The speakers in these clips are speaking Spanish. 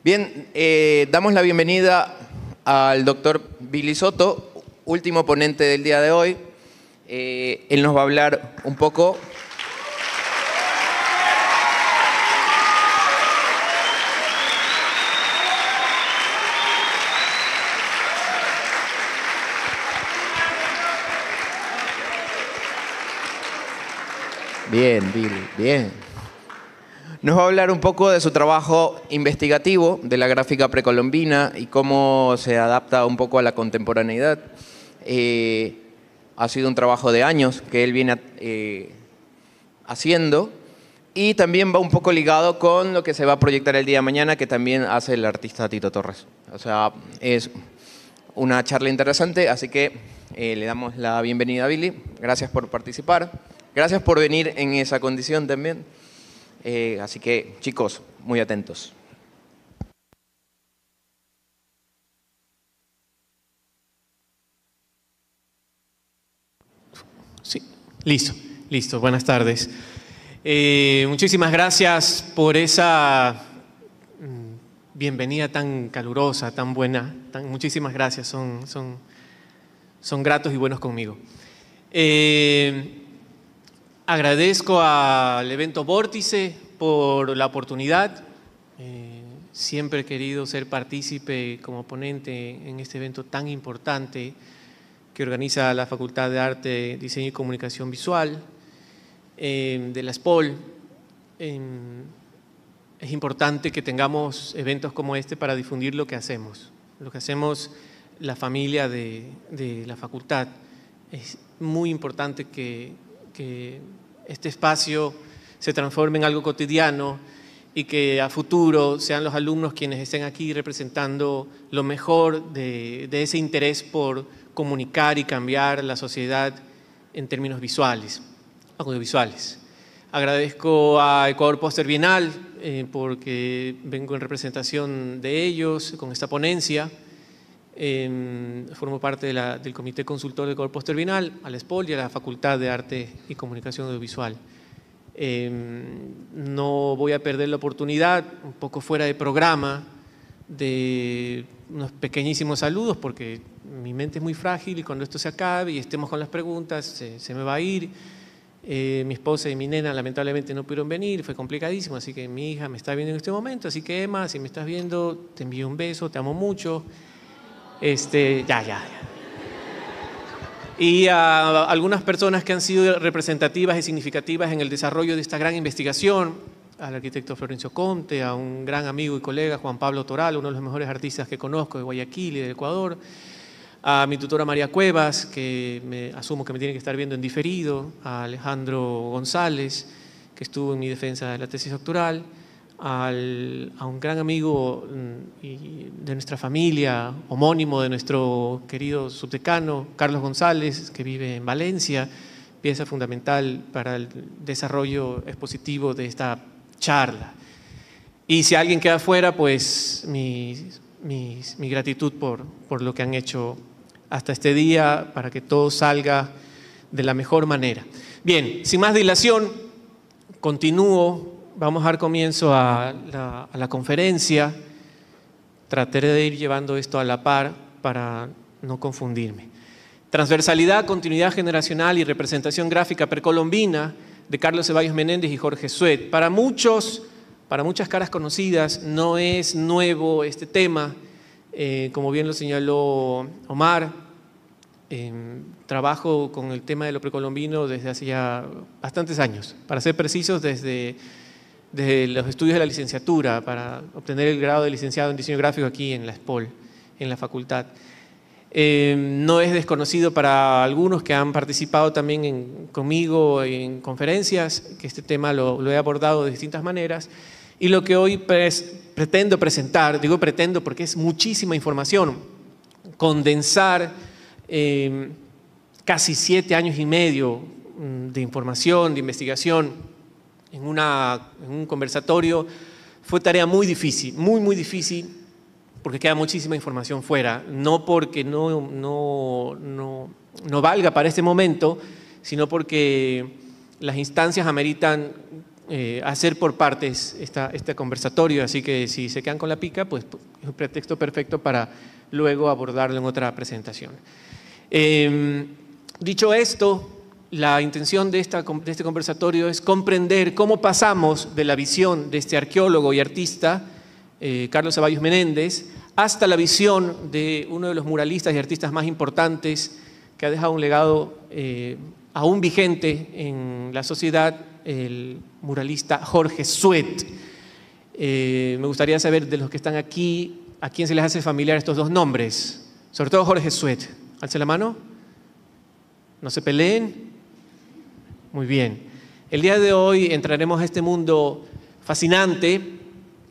Bien, damos la bienvenida al doctor Billy Soto, último ponente del día de hoy. Él nos va a hablar un poco. Bien, Billy, bien. Nos va a hablar un poco de su trabajo investigativo de la gráfica precolombina y cómo se adapta un poco a la contemporaneidad. Ha sido un trabajo de años que él viene haciendo y también va un poco ligado con lo que se va a proyectar el día de mañana, que también hace el artista Tito Torres. O sea, es una charla interesante, así que le damos la bienvenida a Billy. Gracias por participar. Gracias por venir en esa condición también. Así que, chicos, muy atentos. Sí, listo. Buenas tardes. Muchísimas gracias por esa bienvenida tan calurosa, tan buena. Muchísimas gracias, son gratos y buenos conmigo. Agradezco al evento Vórtice por la oportunidad. Siempre he querido ser partícipe como ponente en este evento tan importante que organiza la Facultad de Arte, Diseño y Comunicación Visual de la SPOL. Es importante que tengamos eventos como este para difundir lo que hacemos la familia de la facultad. Es muy importante que este espacio se transforme en algo cotidiano y que a futuro sean los alumnos quienes estén aquí representando lo mejor de ese interés por comunicar y cambiar la sociedad en términos audiovisuales. Agradezco a Ecuador Póster Bienal porque vengo en representación de ellos con esta ponencia. Formo parte del Comité Consultor de Ecuador Póster Bienal, a la SPOL y a la Facultad de Arte y Comunicación Audiovisual. No voy a perder la oportunidad, un poco fuera de programa, de unos pequeñísimos saludos, porque mi mente es muy frágil y cuando esto se acabe y estemos con las preguntas, se me va a ir. Mi esposa y mi nena lamentablemente no pudieron venir, fue complicadísimo, así que mi hija me está viendo en este momento, así que Emma, si me estás viendo, te envío un beso, te amo mucho. Ya. Y a algunas personas que han sido representativas y significativas en el desarrollo de esta gran investigación, al arquitecto Florencio Conte, a un gran amigo y colega, Juan Pablo Toral, uno de los mejores artistas que conozco de Guayaquil y del Ecuador, a mi tutora María Cuevas, que asumo que me tiene que estar viendo en diferido, a Alejandro González, que estuvo en mi defensa de la tesis doctoral, a un gran amigo de nuestra familia, homónimo de nuestro querido subdecano, Carlos González, que vive en Valencia, pieza fundamental para el desarrollo expositivo de esta charla. Y si alguien queda fuera, pues mi gratitud por lo que han hecho hasta este día, para que todo salga de la mejor manera. Bien, sin más dilación, continúo. Vamos a dar comienzo a la conferencia. Trataré de ir llevando esto a la par para no confundirme. Transversalidad, continuidad generacional y representación gráfica precolombina de Carlos Ceballos Menéndez y Jorge Suet. Para muchas caras conocidas, no es nuevo este tema. Como bien lo señaló Omar, trabajo con el tema de lo precolombino desde hace ya bastantes años. Para ser precisos, desde los estudios de la licenciatura para obtener el grado de licenciado en diseño gráfico aquí en la SPOL, en la facultad. No es desconocido para algunos que han participado también conmigo en conferencias, que este tema lo he abordado de distintas maneras. Y lo que hoy pretendo presentar, digo pretendo porque es muchísima información, condensar casi 7 años y medio de información, de investigación, en un conversatorio, fue tarea muy difícil, muy difícil, porque queda muchísima información fuera, no porque no valga para este momento, sino porque las instancias ameritan hacer por partes este conversatorio, así que si se quedan con la pica, pues es un pretexto perfecto para luego abordarlo en otra presentación. Dicho esto, la intención de este conversatorio es comprender cómo pasamos de la visión de este arqueólogo y artista, Carlos Ceballos Menéndez, hasta la visión de uno de los muralistas y artistas más importantes que ha dejado un legado aún vigente en la sociedad, el muralista Jorge Suet. Me gustaría saber de los que están aquí, ¿a quién se les hace familiar estos dos nombres? Sobre todo Jorge Suet. Alce la mano. No se peleen. Muy bien. El día de hoy entraremos a este mundo fascinante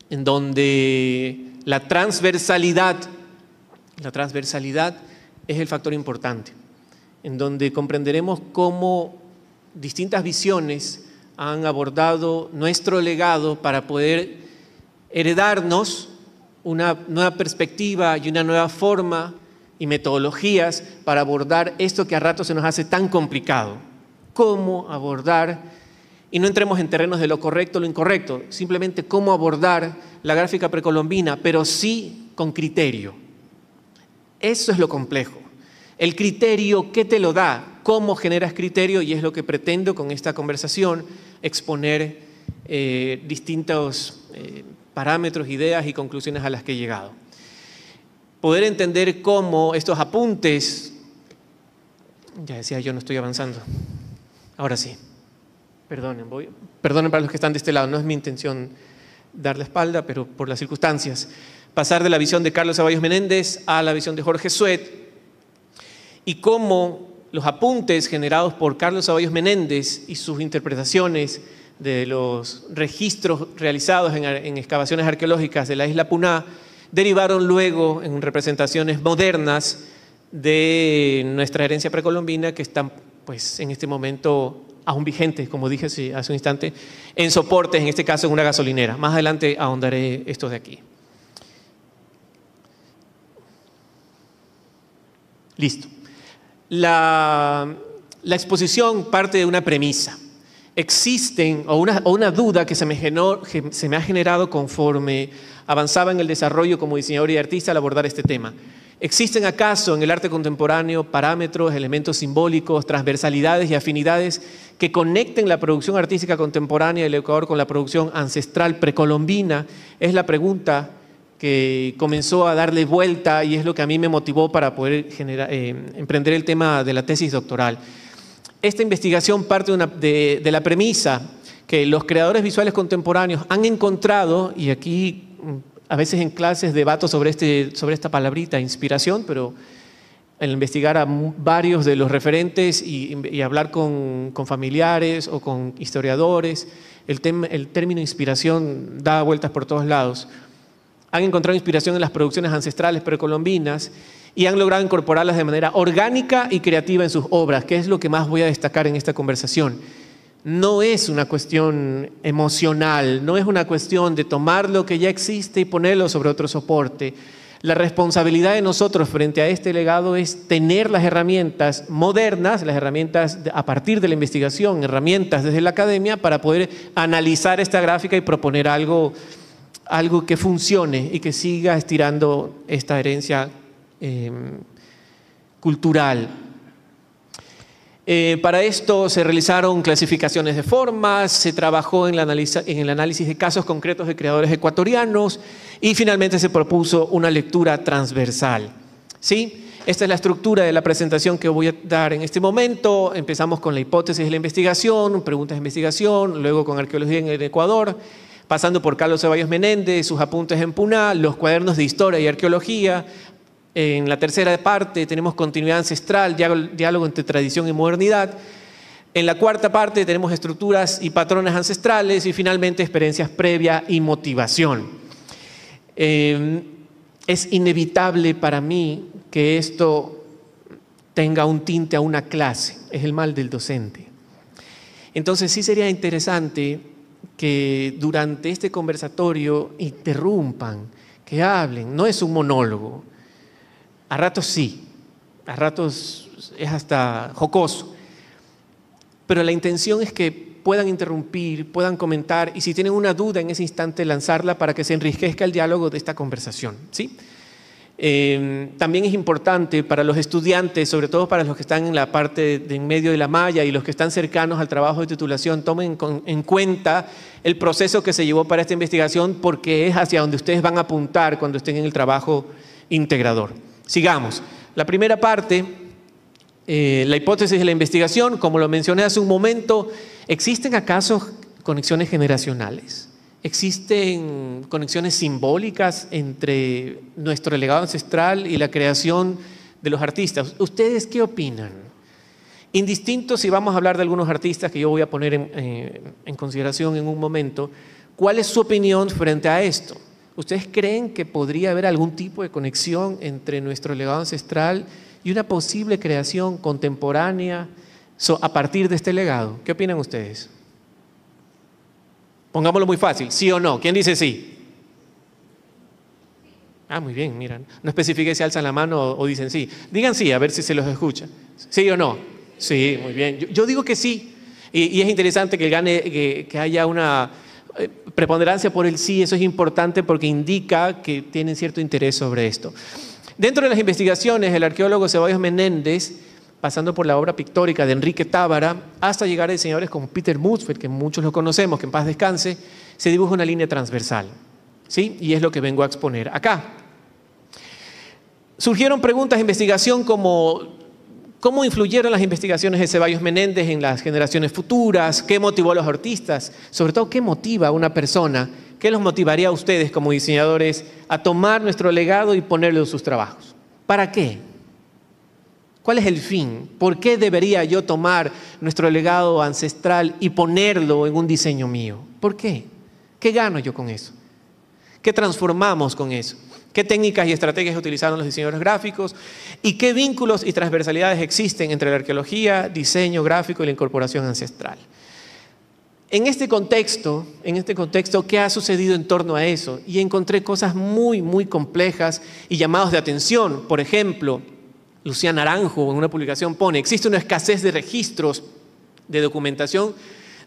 en donde la transversalidad es el factor importante, en donde comprenderemos cómo distintas visiones han abordado nuestro legado para poder heredarnos una nueva perspectiva y una nueva forma y metodologías para abordar esto que a ratos se nos hace tan complicado. Cómo abordar, y no entremos en terrenos de lo correcto o lo incorrecto, simplemente cómo abordar la gráfica precolombina, pero sí con criterio. Eso es lo complejo. El criterio, ¿qué te lo da? ¿Cómo generas criterio? Y es lo que pretendo con esta conversación, exponer distintos parámetros, ideas y conclusiones a las que he llegado. Poder entender cómo estos apuntes, ya decía yo, no estoy avanzando, ahora sí, perdonen para los que están de este lado, no es mi intención dar la espalda, pero por las circunstancias, pasar de la visión de Carlos Ceballos Menéndez a la visión de Jorge Suet, y cómo los apuntes generados por Carlos Ceballos Menéndez y sus interpretaciones de los registros realizados en excavaciones arqueológicas de la isla Puná derivaron luego en representaciones modernas de nuestra herencia precolombina que están pues, en este momento aún vigentes, como dije hace un instante, en soportes, en este caso en una gasolinera. Más adelante ahondaré esto de aquí. Listo. La exposición parte de una premisa. Existen, o una duda que se me ha generado conforme avanzaba en el desarrollo como diseñador y artista al abordar este tema. ¿Existen acaso en el arte contemporáneo parámetros, elementos simbólicos, transversalidades y afinidades que conecten la producción artística contemporánea del Ecuador con la producción ancestral precolombina? Es la pregunta que comenzó a darle vuelta y es lo que a mí me motivó para poder emprender el tema de la tesis doctoral. Esta investigación parte de la premisa que los creadores visuales contemporáneos han encontrado, y aquí a veces en clases debato sobre esta palabrita, inspiración, pero al investigar a varios de los referentes y hablar con familiares o con historiadores, el término inspiración da vueltas por todos lados. Han encontrado inspiración en las producciones ancestrales precolombinas y han logrado incorporarlas de manera orgánica y creativa en sus obras, que es lo que más voy a destacar en esta conversación. No es una cuestión emocional, no es una cuestión de tomar lo que ya existe y ponerlo sobre otro soporte. La responsabilidad de nosotros frente a este legado es tener las herramientas modernas, las herramientas a partir de la investigación, herramientas desde la academia para poder analizar esta gráfica y proponer algo que funcione y que siga estirando esta herencia cultural. Para esto se realizaron clasificaciones de formas, se trabajó en el análisis de casos concretos de creadores ecuatorianos y finalmente se propuso una lectura transversal. ¿Sí? Esta es la estructura de la presentación que voy a dar en este momento. Empezamos con la hipótesis de la investigación, preguntas de investigación, luego con arqueología en el Ecuador, pasando por Carlos Ceballos Menéndez, sus apuntes en Puná, los cuadernos de historia y arqueología. En la tercera parte tenemos continuidad ancestral, diálogo entre tradición y modernidad. En la cuarta parte tenemos estructuras y patrones ancestrales y finalmente experiencias previas y motivación. Es inevitable para mí que esto tenga un tinte a una clase, es el mal del docente. Entonces sí sería interesante que durante este conversatorio interrumpan, que hablen, no es un monólogo. A ratos sí, a ratos es hasta jocoso, pero la intención es que puedan interrumpir, puedan comentar y si tienen una duda en ese instante lanzarla para que se enriquezca el diálogo de esta conversación, ¿sí? También es importante para los estudiantes, sobre todo para los que están en la parte de en medio de la malla y los que están cercanos al trabajo de titulación, tomen en cuenta el proceso que se llevó para esta investigación porque es hacia donde ustedes van a apuntar cuando estén en el trabajo integrador. Sigamos. La primera parte, la hipótesis de la investigación, como lo mencioné hace un momento, ¿existen acaso conexiones generacionales? ¿Existen conexiones simbólicas entre nuestro legado ancestral y la creación de los artistas? ¿Ustedes qué opinan? Indistinto si vamos a hablar de algunos artistas que yo voy a poner en consideración en un momento, ¿cuál es su opinión frente a esto? ¿Ustedes creen que podría haber algún tipo de conexión entre nuestro legado ancestral y una posible creación contemporánea a partir de este legado? ¿Qué opinan ustedes? Pongámoslo muy fácil, ¿sí o no? ¿Quién dice sí? Ah, muy bien, miran. No especifique si alzan la mano o dicen sí. Digan sí, a ver si se los escucha. ¿Sí o no? Sí, muy bien. Yo digo que sí. Y es interesante que haya una preponderancia por el sí. Eso es importante porque indica que tienen cierto interés sobre esto. Dentro de las investigaciones, el arqueólogo Ceballos Menéndez, pasando por la obra pictórica de Enrique Tábara, hasta llegar a diseñadores como Peter Musfeldt, que muchos lo conocemos, que en paz descanse, se dibuja una línea transversal, ¿sí? Y es lo que vengo a exponer acá. Surgieron preguntas de investigación como ¿cómo influyeron las investigaciones de Ceballos Menéndez en las generaciones futuras? ¿Qué motivó a los artistas? Sobre todo, ¿qué motiva a una persona? ¿Qué los motivaría a ustedes como diseñadores a tomar nuestro legado y ponerlo en sus trabajos? ¿Para qué? ¿Cuál es el fin? ¿Por qué debería yo tomar nuestro legado ancestral y ponerlo en un diseño mío? ¿Por qué? ¿Qué gano yo con eso? ¿Qué transformamos con eso? ¿Qué técnicas y estrategias utilizaron los diseñadores gráficos? ¿Y qué vínculos y transversalidades existen entre la arqueología, diseño gráfico y la incorporación ancestral? En este contexto, ¿qué ha sucedido en torno a eso? Y encontré cosas muy, muy complejas y llamados de atención. Por ejemplo, Lucía Naranjo en una publicación pone: existe una escasez de registros de documentación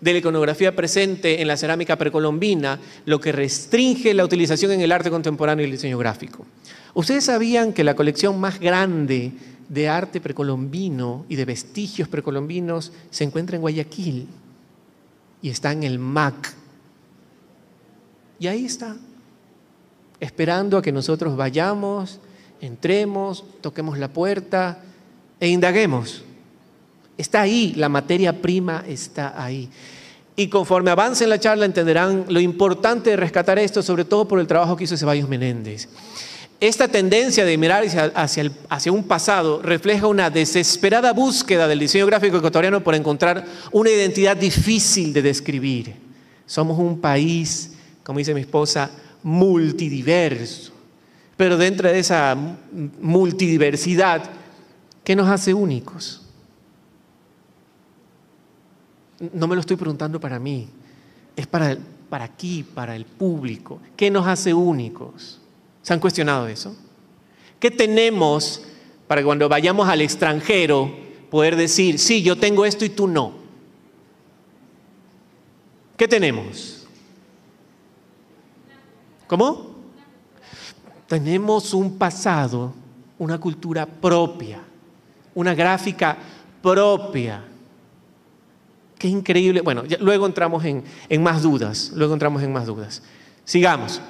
de la iconografía presente en la cerámica precolombina, lo que restringe la utilización en el arte contemporáneo y el diseño gráfico. ¿Ustedes sabían que la colección más grande de arte precolombino y de vestigios precolombinos se encuentra en Guayaquil y está en el MAC? Y ahí está, esperando a que nosotros vayamos, entremos, toquemos la puerta e indaguemos. Está ahí, la materia prima está ahí. Y conforme avance en la charla entenderán lo importante de rescatar esto, sobre todo por el trabajo que hizo Ceballos Menéndez. Esta tendencia de mirar hacia un pasado refleja una desesperada búsqueda del diseño gráfico ecuatoriano por encontrar una identidad difícil de describir. Somos un país, como dice mi esposa, multidiverso. Pero dentro de esa multidiversidad, ¿qué nos hace únicos? No me lo estoy preguntando para mí, es para aquí, para el público. ¿Qué nos hace únicos? ¿Se han cuestionado eso? ¿Qué tenemos para cuando vayamos al extranjero poder decir, sí, yo tengo esto y tú no? ¿Qué tenemos? ¿Cómo? Tenemos un pasado, una cultura propia, una gráfica propia. Qué increíble. Bueno, luego entramos en más dudas. Sigamos.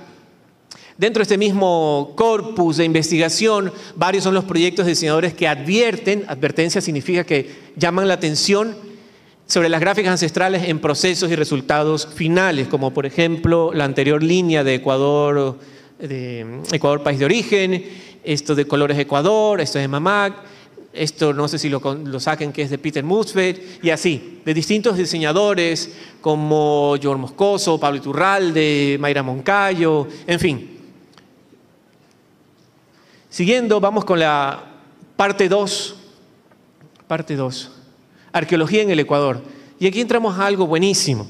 Dentro de este mismo corpus de investigación, varios son los proyectos de diseñadores que advierten, advertencia significa que llaman la atención sobre las gráficas ancestrales en procesos y resultados finales, como por ejemplo la anterior línea de Ecuador país de origen, esto de Colores Ecuador, esto de Mamac, esto no sé si lo saquen que es de Peter Musfeldt, y así, de distintos diseñadores como George Moscoso, Pablo Iturralde, Mayra Moncayo, en fin. Siguiendo, vamos con la parte 2. Arqueología en el Ecuador. Y aquí entramos a algo buenísimo.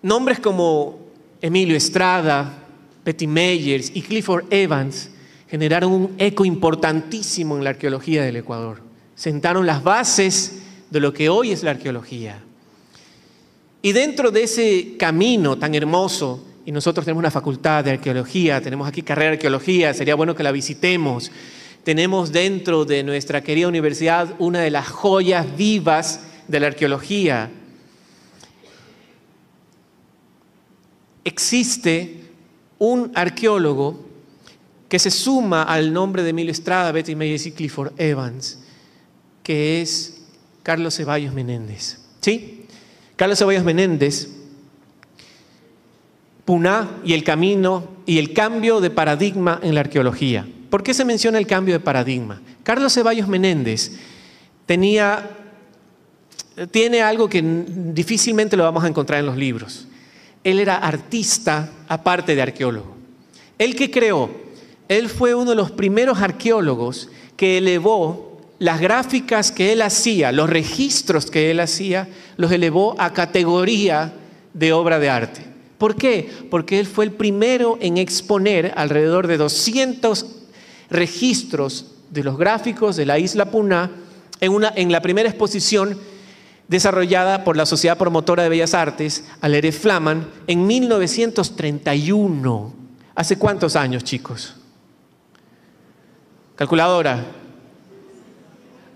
Nombres como Emilio Estrada, Betty Meyers y Clifford Evans generaron un eco importantísimo en la arqueología del Ecuador. Sentaron las bases de lo que hoy es la arqueología. Y dentro de ese camino tan hermoso, y nosotros tenemos una facultad de arqueología, tenemos aquí carrera de arqueología, sería bueno que la visitemos. Tenemos dentro de nuestra querida universidad una de las joyas vivas de la arqueología. Existe un arqueólogo que se suma al nombre de Emilio Estrada, Betty Meyers y Clifford Evans, que es Carlos Ceballos Menéndez. ¿Sí? Carlos Ceballos Menéndez, Puná y el camino y el cambio de paradigma en la arqueología. ¿Por qué se menciona el cambio de paradigma? Carlos Ceballos Menéndez tiene algo que difícilmente lo vamos a encontrar en los libros. Él era artista aparte de arqueólogo. ¿Él qué creó? Él fue uno de los primeros arqueólogos que elevó las gráficas que él hacía, los registros que él hacía, los elevó a categoría de obra de arte. ¿Por qué? Porque él fue el primero en exponer alrededor de 200 registros de los gráficos de la isla Puná en la primera exposición desarrollada por la Sociedad Promotora de Bellas Artes, Aleré Flaman, en 1931. ¿Hace cuántos años, chicos? Calculadora.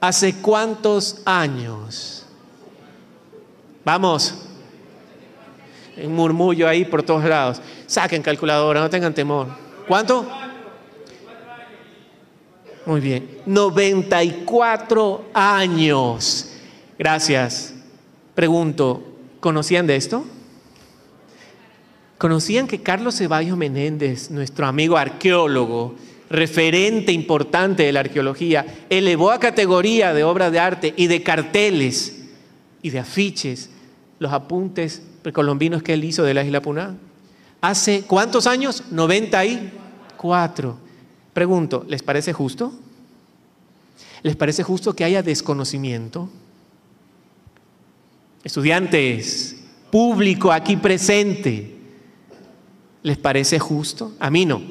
¿Hace cuántos años? Vamos. Un murmullo ahí por todos lados. Saquen calculadora, no tengan temor. ¿Cuánto? Muy bien. 94 años. Gracias. Pregunto, ¿conocían de esto? ¿Conocían que Carlos Ceballos Menéndez, nuestro amigo arqueólogo, referente importante de la arqueología, elevó a categoría de obra de arte y de carteles y de afiches los apuntes precolombinos que él hizo de la isla Puná? ¿Hace cuántos años? 94. Pregunto, ¿les parece justo? ¿Les parece justo que haya desconocimiento? Estudiantes, público aquí presente, ¿les parece justo? A mí no.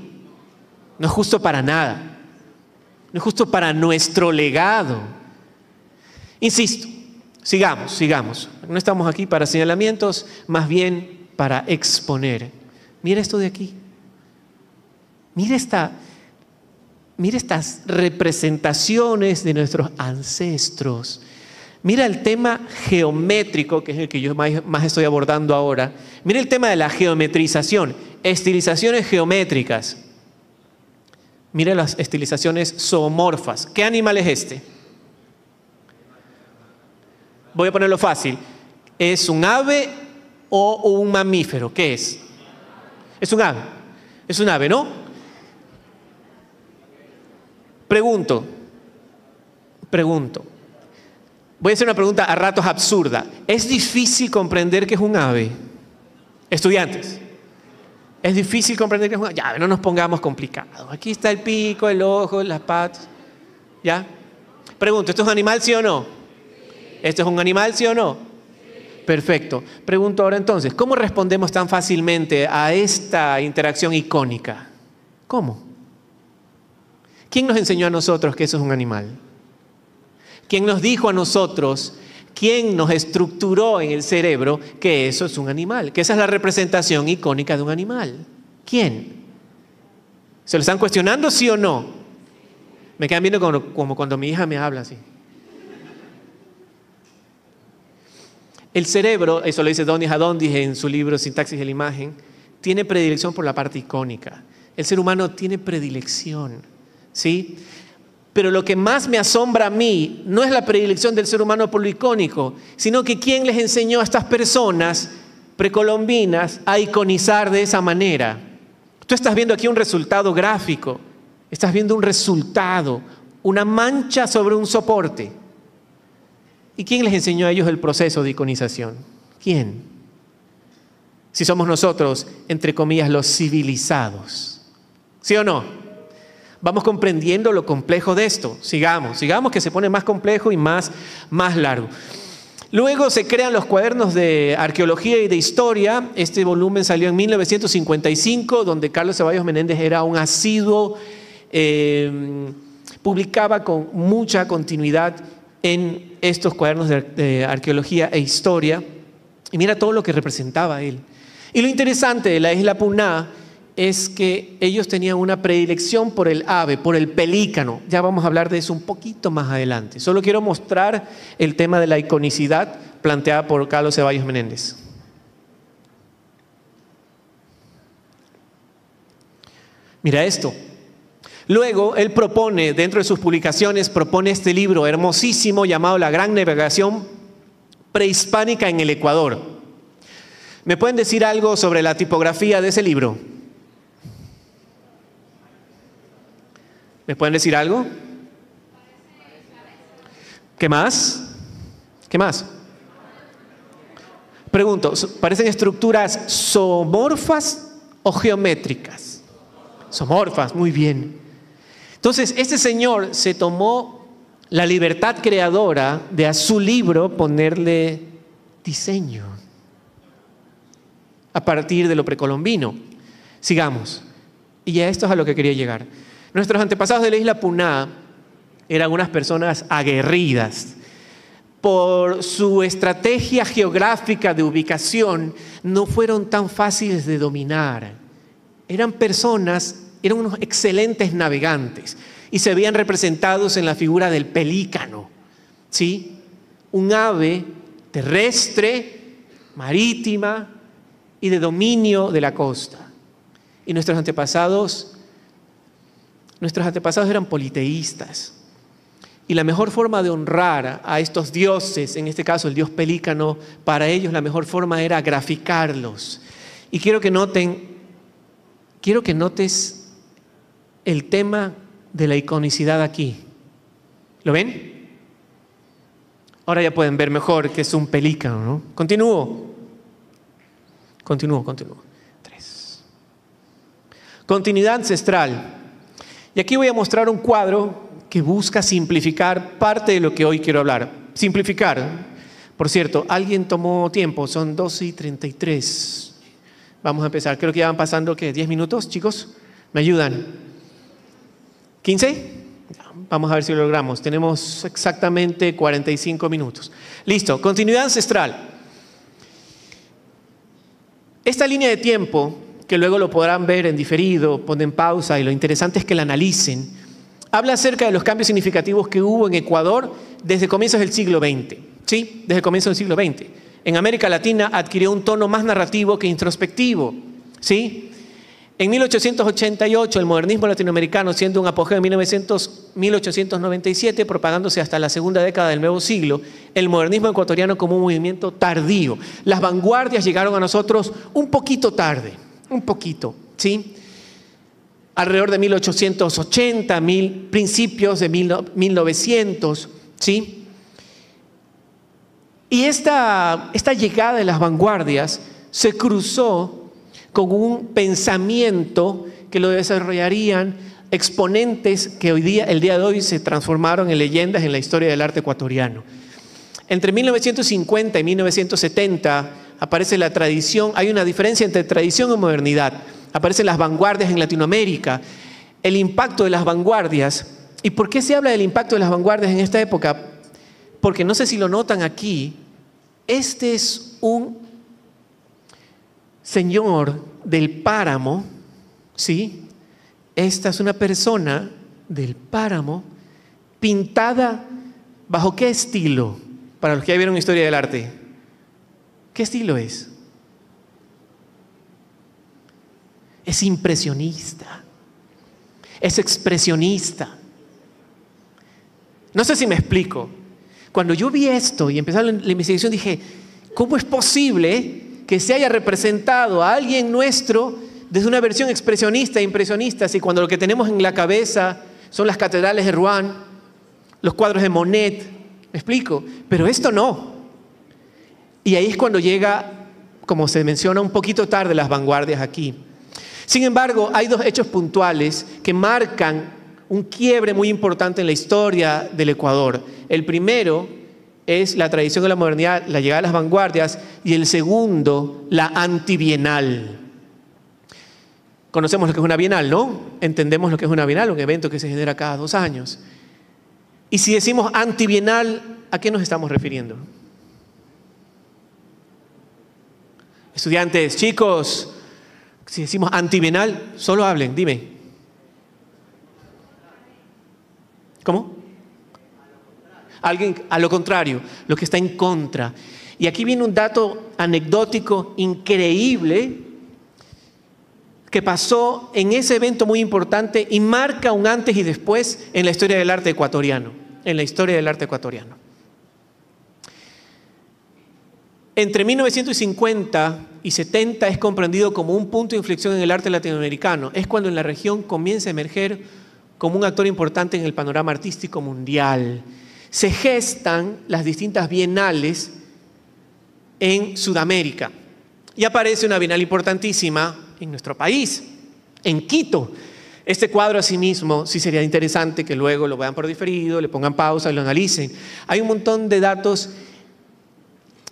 No es justo para nada. No es justo para nuestro legado. Insisto, sigamos. No estamos aquí para señalamientos, más bien para exponer. Mira esto de aquí. Mira estas representaciones de nuestros ancestros. Mira el tema geométrico, que es el que yo más estoy abordando ahora. Mira el tema de la geometrización, estilizaciones geométricas. Mira las estilizaciones zoomorfas. ¿Qué animal es este? Voy a ponerlo fácil. ¿Es un ave o un mamífero? ¿Qué es? Es un ave. Es un ave, ¿no? Pregunto. Voy a hacer una pregunta a ratos absurda. ¿Es difícil comprender que es un ave? Estudiantes. ¿Es difícil comprender que es un ave? Ya, no nos pongamos complicados. Aquí está el pico, el ojo, las patas. ¿Ya? Pregunto, ¿esto es un animal, sí o no? ¿Esto es un animal, sí o no? Perfecto. Pregunto ahora entonces, ¿cómo respondemos tan fácilmente a esta interacción icónica? ¿Cómo? ¿Quién nos enseñó a nosotros que eso es un animal? ¿Quién nos dijo a nosotros, quién nos estructuró en el cerebro que eso es un animal? Que esa es la representación icónica de un animal. ¿Quién? ¿Se lo están cuestionando, sí o no? Me quedan viendo como cuando mi hija me habla así. El cerebro, eso lo dice Donis Adondis en su libro Sintaxis de la Imagen, tiene predilección por la parte icónica. El ser humano tiene predilección, ¿sí? Pero lo que más me asombra a mí no es la predilección del ser humano por lo icónico, sino que quién les enseñó a estas personas precolombinas a iconizar de esa manera. Tú estás viendo aquí un resultado gráfico, estás viendo un resultado, una mancha sobre un soporte. ¿Y quién les enseñó a ellos el proceso de iconización? ¿Quién? Si somos nosotros, entre comillas, los civilizados. ¿Sí o no? Vamos comprendiendo lo complejo de esto. Sigamos que se pone más complejo y más largo. Luego se crean los cuadernos de arqueología y de historia. Este volumen salió en 1955, donde Carlos Ceballos Menéndez era un asiduo, publicaba con mucha continuidad en estos cuadernos de arqueología e historia y mira todo lo que representaba él. Y lo interesante de la isla Puná es que ellos tenían una predilección por el ave, por el pelícano. Ya vamos a hablar de eso un poquito más adelante. Solo quiero mostrar el tema de la iconicidad planteada por Carlos Ceballos Menéndez. Mira esto. Luego, él propone, dentro de sus publicaciones, propone este libro hermosísimo llamado La Gran Navegación Prehispánica en el Ecuador. ¿Me pueden decir algo sobre la tipografía de ese libro? ¿Me pueden decir algo? ¿Qué más? ¿Qué más? Pregunto, ¿parecen estructuras zoomorfas o geométricas? Zoomorfas, muy bien. Entonces, este señor se tomó la libertad creadora de a su libro ponerle diseño a partir de lo precolombino. Sigamos. Y a esto es a lo que quería llegar. Nuestros antepasados de la isla Puná eran unas personas aguerridas. Por su estrategia geográfica de ubicación, no fueron tan fáciles de dominar. Eran unos excelentes navegantes y se veían representados en la figura del pelícano, ¿sí? Un ave terrestre, marítima y de dominio de la costa. Y nuestros antepasados eran politeístas. Y la mejor forma de honrar a estos dioses, en este caso el dios pelícano, para ellos la mejor forma era graficarlos. Y quiero que notes el tema de la iconicidad aquí. ¿Lo ven? Ahora ya pueden ver mejor que es un pelícano, ¿no? Continúo. 3. Continuidad ancestral. Y aquí voy a mostrar un cuadro que busca simplificar parte de lo que hoy quiero hablar. Simplificar. Por cierto, alguien tomó tiempo, son 12:33. Vamos a empezar. Creo que ya van pasando, ¿qué? 10 minutos, chicos. ¿Me ayudan? ¿15? Vamos a ver si lo logramos. Tenemos exactamente 45 minutos. Listo. Continuidad ancestral. Esta línea de tiempo, que luego lo podrán ver en diferido, ponen pausa y lo interesante es que la analicen, habla acerca de los cambios significativos que hubo en Ecuador desde comienzos del siglo XX. ¿Sí? Desde comienzos del siglo XX. En América Latina adquirió un tono más narrativo que introspectivo. ¿Sí? En 1888, el modernismo latinoamericano, siendo un apogeo en 1897, propagándose hasta la segunda década del nuevo siglo, el modernismo ecuatoriano como un movimiento tardío. Las vanguardias llegaron a nosotros un poquito tarde, ¿sí? Alrededor de 1880, principios de 1900, ¿sí? Y esta llegada de las vanguardias se cruzó con un pensamiento que lo desarrollarían exponentes que el día de hoy se transformaron en leyendas en la historia del arte ecuatoriano. Entre 1950 y 1970 aparece la tradición, hay una diferencia entre tradición y modernidad. Aparecen las vanguardias en Latinoamérica, el impacto de las vanguardias. ¿Y por qué se habla del impacto de las vanguardias en esta época? Porque no sé si lo notan aquí, este es un señor del páramo, ¿sí? Esta es una persona del páramo pintada ¿bajo qué estilo? Para los que ya vieron historia del arte, ¿qué estilo es? Es impresionista, es expresionista. No sé si me explico. Cuando yo vi esto y empecé la investigación dije, ¿cómo es posible que se haya representado a alguien nuestro desde una versión expresionista e impresionista, si cuando lo que tenemos en la cabeza son las catedrales de Rouen, los cuadros de Monet? ¿Me explico? Pero esto no. Y ahí es cuando llega, como se menciona un poquito tarde, las vanguardias aquí. Sin embargo, hay dos hechos puntuales que marcan un quiebre muy importante en la historia del Ecuador. El primero es la tradición de la modernidad, la llegada de las vanguardias, y el segundo, la antibienal. Conocemos lo que es una bienal, ¿no? Entendemos lo que es una bienal, un evento que se genera cada 2 años. Y si decimos antibienal, ¿a qué nos estamos refiriendo? Estudiantes, chicos, si decimos antibienal, solo hablen, dime. ¿Cómo? Alguien a lo contrario, lo que está en contra. Y aquí viene un dato anecdótico increíble que pasó en ese evento muy importante y marca un antes y después en la historia del arte ecuatoriano. En la historia del arte ecuatoriano. Entre 1950 y 70 es comprendido como un punto de inflexión en el arte latinoamericano. Es cuando en la región comienza a emerger como un actor importante en el panorama artístico mundial. Se gestan las distintas bienales en Sudamérica. Y aparece una bienal importantísima en nuestro país, en Quito. Este cuadro asimismo sí sería interesante que luego lo vean por diferido, le pongan pausa y lo analicen. Hay un montón de datos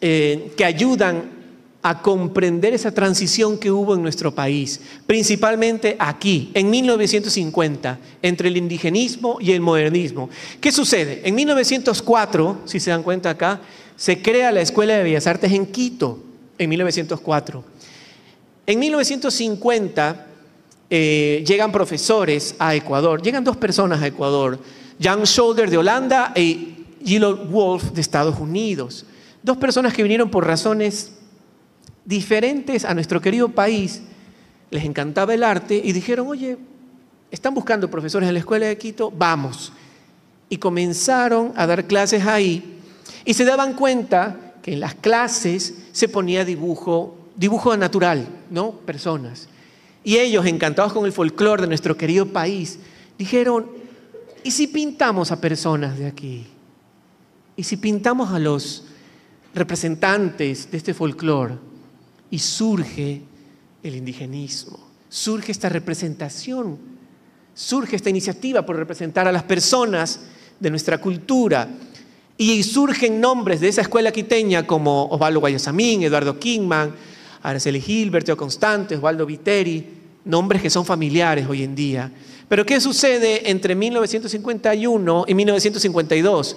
que ayudan a comprender esa transición que hubo en nuestro país, principalmente aquí, en 1950, entre el indigenismo y el modernismo. ¿Qué sucede? En 1904, si se dan cuenta acá, se crea la Escuela de Bellas Artes en Quito, en 1904. En 1950 llegan profesores a Ecuador, llegan dos personas a Ecuador, Jan Scholder de Holanda y Gillo Wolf de Estados Unidos. Dos personas que vinieron por razones diferentes a nuestro querido país, les encantaba el arte y dijeron, oye, están buscando profesores en la Escuela de Quito, vamos. Y comenzaron a dar clases ahí y se daban cuenta que en las clases se ponía dibujo natural, ¿no? Personas. Y ellos, encantados con el folclore de nuestro querido país, dijeron, ¿y si pintamos a personas de aquí? ¿Y si pintamos a los representantes de este folclore? Y surge el indigenismo, surge esta representación, surge esta iniciativa por representar a las personas de nuestra cultura. Y surgen nombres de esa escuela quiteña como Osvaldo Guayasamín, Eduardo Kingman, Araceli Gilbert, Teo Constante, Osvaldo Viteri, nombres que son familiares hoy en día. Pero ¿qué sucede entre 1951 y 1952?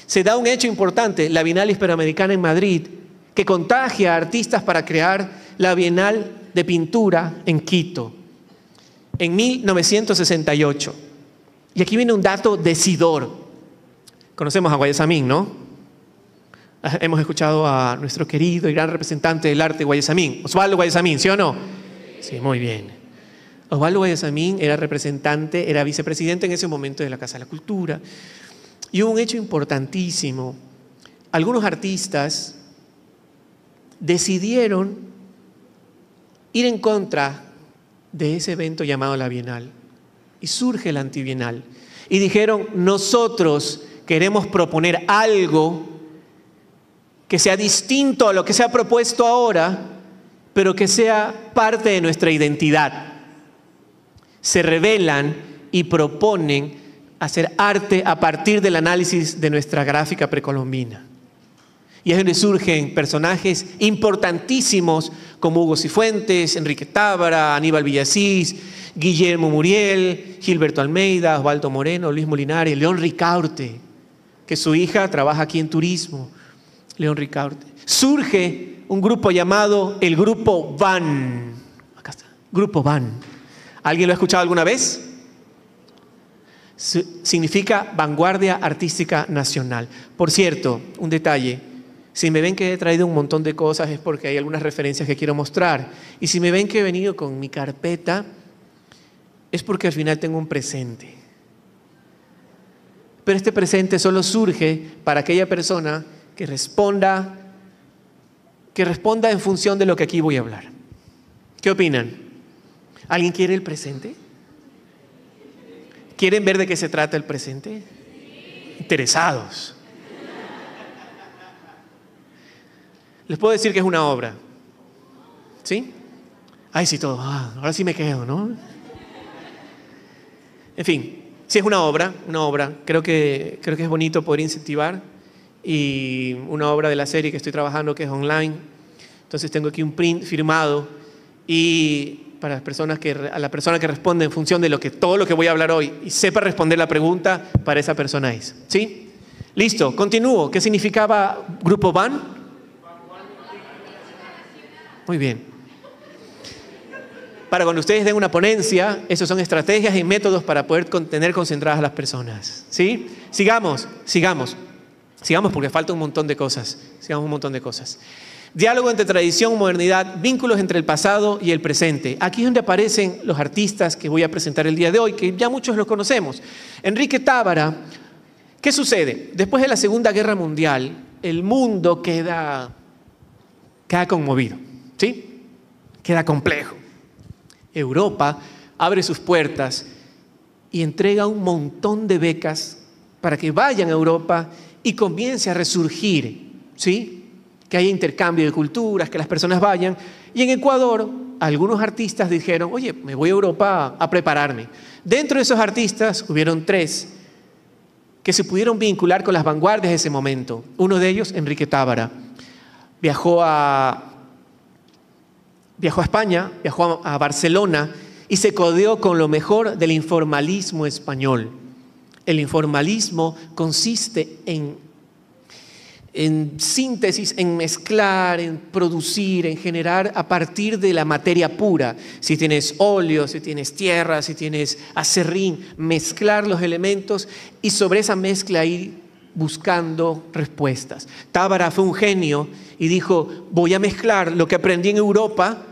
Se da un hecho importante, la Bienal Hispanoamericana en Madrid, que contagia a artistas para crear la Bienal de Pintura en Quito, en 1968. Y aquí viene un dato decidor. Conocemos a Guayasamín, ¿no? Hemos escuchado a nuestro querido y gran representante del arte, Guayasamín, Osvaldo Guayasamín, ¿sí o no? Sí, muy bien. Osvaldo Guayasamín era representante, era vicepresidente en ese momento de la Casa de la Cultura. Y hubo un hecho importantísimo. Algunos artistas decidieron ir en contra de ese evento llamado la Bienal. Y surge la antibienal. Y dijeron, nosotros queremos proponer algo que sea distinto a lo que se ha propuesto ahora, pero que sea parte de nuestra identidad. Se rebelan y proponen hacer arte a partir del análisis de nuestra gráfica precolombina. Y es donde surgen personajes importantísimos como Hugo Cifuentes, Enrique Tábara, Aníbal Villasís, Guillermo Muriel, Gilberto Almeida, Osvaldo Moreno, Luis Molinari, León Ricaurte, que su hija trabaja aquí en turismo. León Ricaurte. Surge un grupo llamado el Grupo VAN. Acá está, Grupo VAN. ¿Alguien lo ha escuchado alguna vez? Significa Vanguardia Artística Nacional. Por cierto, un detalle. Si me ven que he traído un montón de cosas es porque hay algunas referencias que quiero mostrar. Y si me ven que he venido con mi carpeta, es porque al final tengo un presente. Pero este presente solo surge para aquella persona que responda en función de lo que aquí voy a hablar. ¿Qué opinan? ¿Alguien quiere el presente? ¿Quieren ver de qué se trata el presente? Interesados. Les puedo decir que es una obra. ¿Sí? Ay, sí, todo. Ahora sí me quedo, ¿no? En fin, sí es una obra. Creo que es bonito poder incentivar. Y una obra de la serie que estoy trabajando que es online. Entonces tengo aquí un print firmado. Y para a la persona que responde en función de todo lo que voy a hablar hoy y sepa responder la pregunta, para esa persona es. ¿Sí? Listo, continúo. ¿Qué significaba Grupo BAN? Muy bien. Para cuando ustedes den una ponencia, esos son estrategias y métodos para poder tener concentradas a las personas. ¿Sí? Sigamos porque falta un montón de cosas. Sigamos un montón de cosas. Diálogo entre tradición y modernidad, vínculos entre el pasado y el presente. Aquí es donde aparecen los artistas que voy a presentar el día de hoy, que ya muchos los conocemos. Enrique Tábara. ¿Qué sucede? Después de la Segunda Guerra Mundial, el mundo queda conmovido, ¿sí? Queda complejo. Europa abre sus puertas y entrega un montón de becas para que vayan a Europa y comience a resurgir, ¿sí? Que haya intercambio de culturas, que las personas vayan. Y en Ecuador, algunos artistas dijeron, oye, me voy a Europa a prepararme. Dentro de esos artistas hubieron 3 que se pudieron vincular con las vanguardias de ese momento. Uno de ellos, Enrique Tábara, viajó a España, viajó a Barcelona y se codeó con lo mejor del informalismo español. El informalismo consiste en síntesis, en mezclar, en producir, en generar a partir de la materia pura. Si tienes óleo, si tienes tierra, si tienes acerrín, mezclar los elementos y sobre esa mezcla ir buscando respuestas. Tábara fue un genio y dijo, voy a mezclar lo que aprendí en Europa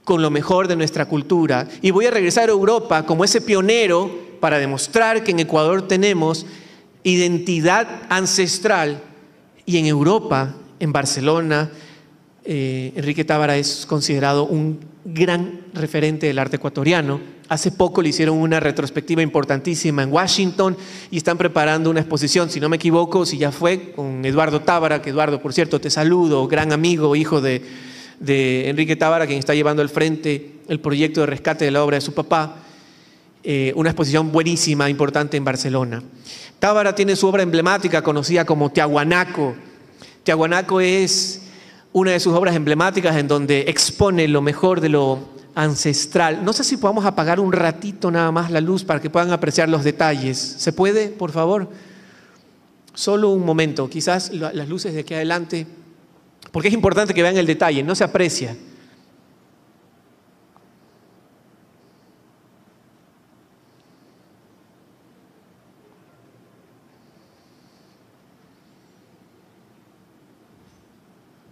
con lo mejor de nuestra cultura y voy a regresar a Europa como ese pionero para demostrar que en Ecuador tenemos identidad ancestral. Y en Europa, en Barcelona, Enrique Tábara es considerado un gran referente del arte ecuatoriano. Hace poco le hicieron una retrospectiva importantísima en Washington y están preparando una exposición, si no me equivoco, si ya fue, con Eduardo Tábara, que Eduardo, por cierto, te saludo, gran amigo, hijo de Enrique Tábara, quien está llevando al frente el proyecto de rescate de la obra de su papá. Una exposición buenísima, importante en Barcelona. Tábara tiene su obra emblemática conocida como Tiahuanaco. Tiahuanaco es una de sus obras emblemáticas en donde expone lo mejor de lo ancestral. No sé si podamos apagar un ratito nada más la luz para que puedan apreciar los detalles. ¿Se puede, por favor? Solo un momento, quizás las luces de aquí adelante, porque es importante que vean el detalle, no se aprecia.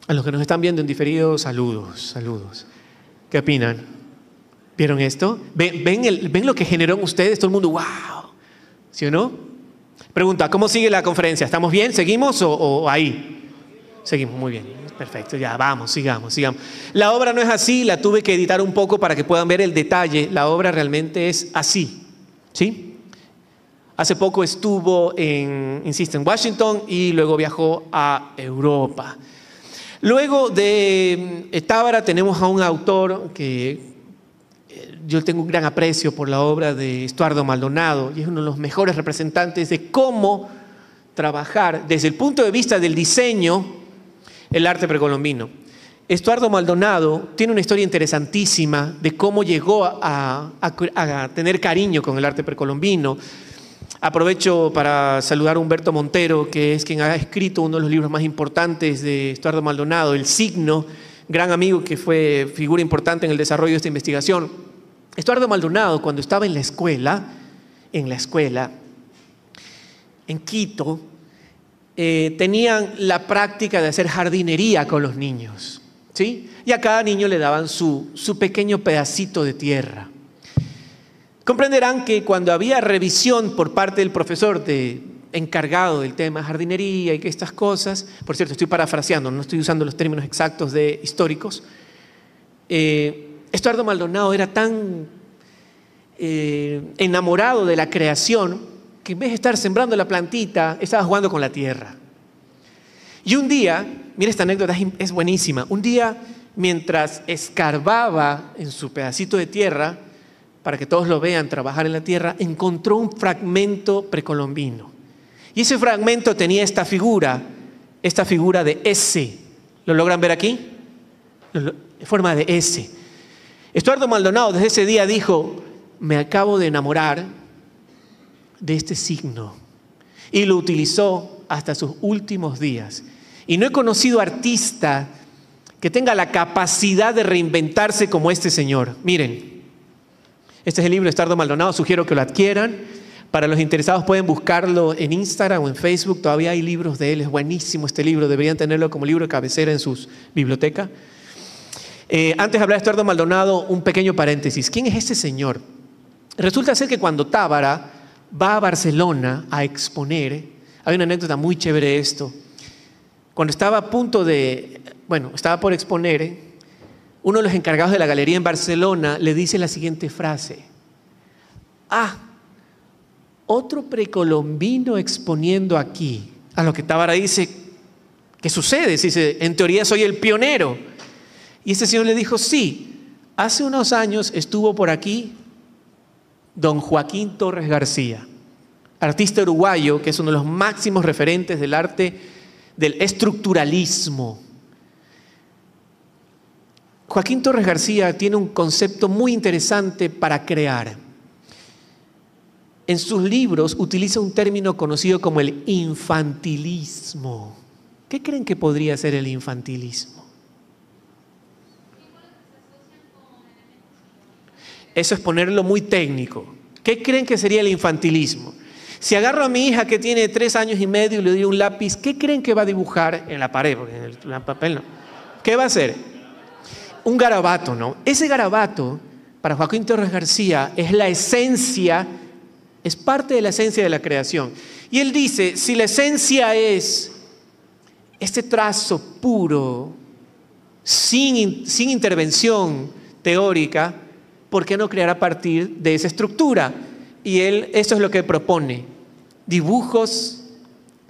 A los que nos están viendo en diferido, saludos. ¿Qué opinan? ¿Vieron esto? ¿Ven lo que generó en ustedes? Todo el mundo, wow. ¿Sí o no? Pregunta, ¿cómo sigue la conferencia? ¿Estamos bien? ¿Seguimos o ahí? Seguimos, muy bien. Perfecto, ya, vamos, sigamos. La obra no es así, la tuve que editar un poco para que puedan ver el detalle. La obra realmente es así, ¿sí? Hace poco estuvo en Washington y luego viajó a Europa. Luego de Tábara tenemos a un autor que yo tengo un gran aprecio por la obra de Estuardo Maldonado y es uno de los mejores representantes de cómo trabajar desde el punto de vista del diseño el arte precolombino. Estuardo Maldonado tiene una historia interesantísima de cómo llegó a tener cariño con el arte precolombino. Aprovecho para saludar a Humberto Montero, que es quien ha escrito uno de los libros más importantes de Estuardo Maldonado, El Signo, gran amigo que fue figura importante en el desarrollo de esta investigación. Estuardo Maldonado, cuando estaba en la escuela, en Quito, tenían la práctica de hacer jardinería con los niños, ¿sí? Y a cada niño le daban su pequeño pedacito de tierra. Comprenderán que cuando había revisión por parte del profesor encargado del tema jardinería y que estas cosas, por cierto, estoy parafraseando, no estoy usando los términos exactos de históricos, Estuardo Maldonado era tan enamorado de la creación que en vez de estar sembrando la plantita, estaba jugando con la tierra. Y un día, mira esta anécdota, es buenísima, un día mientras escarbaba en su pedacito de tierra, para que todos lo vean trabajar en la tierra, encontró un fragmento precolombino. Y ese fragmento tenía esta figura de S. ¿Lo logran ver aquí? En forma de S. Estuardo Maldonado desde ese día dijo: me acabo de enamorar de este signo, y lo utilizó hasta sus últimos días. Y no he conocido artista que tenga la capacidad de reinventarse como este señor. Miren, este es el libro de Estuardo Maldonado, sugiero que lo adquieran. Para los interesados pueden buscarlo en Instagram o en Facebook, todavía hay libros de él, es buenísimo este libro, deberían tenerlo como libro de cabecera en sus bibliotecas. Antes de hablar de Estuardo Maldonado, un pequeño paréntesis. ¿Quién es este señor? Resulta ser que cuando Tábara va a Barcelona a exponer, hay una anécdota muy chévere de esto. Cuando estaba a punto de, estaba por exponer, uno de los encargados de la galería en Barcelona le dice la siguiente frase: otro precolombino exponiendo aquí. A lo que Tábara dice: ¿qué sucede? Dice: en teoría soy el pionero. Y este señor le dijo: sí, hace unos años estuvo por aquí don Joaquín Torres García, artista uruguayo que es uno de los máximos referentes del arte del estructuralismo. Joaquín Torres García tiene un concepto muy interesante para crear. En sus libros utiliza un término conocido como el infantilismo. ¿Qué creen que podría ser el infantilismo? Eso es ponerlo muy técnico. ¿Qué creen que sería el infantilismo? Si agarro a mi hija que tiene 3 años y medio y le doy un lápiz, ¿qué creen que va a dibujar en la pared? Porque en el papel no. ¿Qué va a hacer? Un garabato, ¿no? Ese garabato, para Joaquín Torres García, es la esencia, es parte de la esencia de la creación. Y él dice: si la esencia es este trazo puro, sin intervención teórica, ¿por qué no crear a partir de esa estructura? Y él, eso es lo que propone: dibujos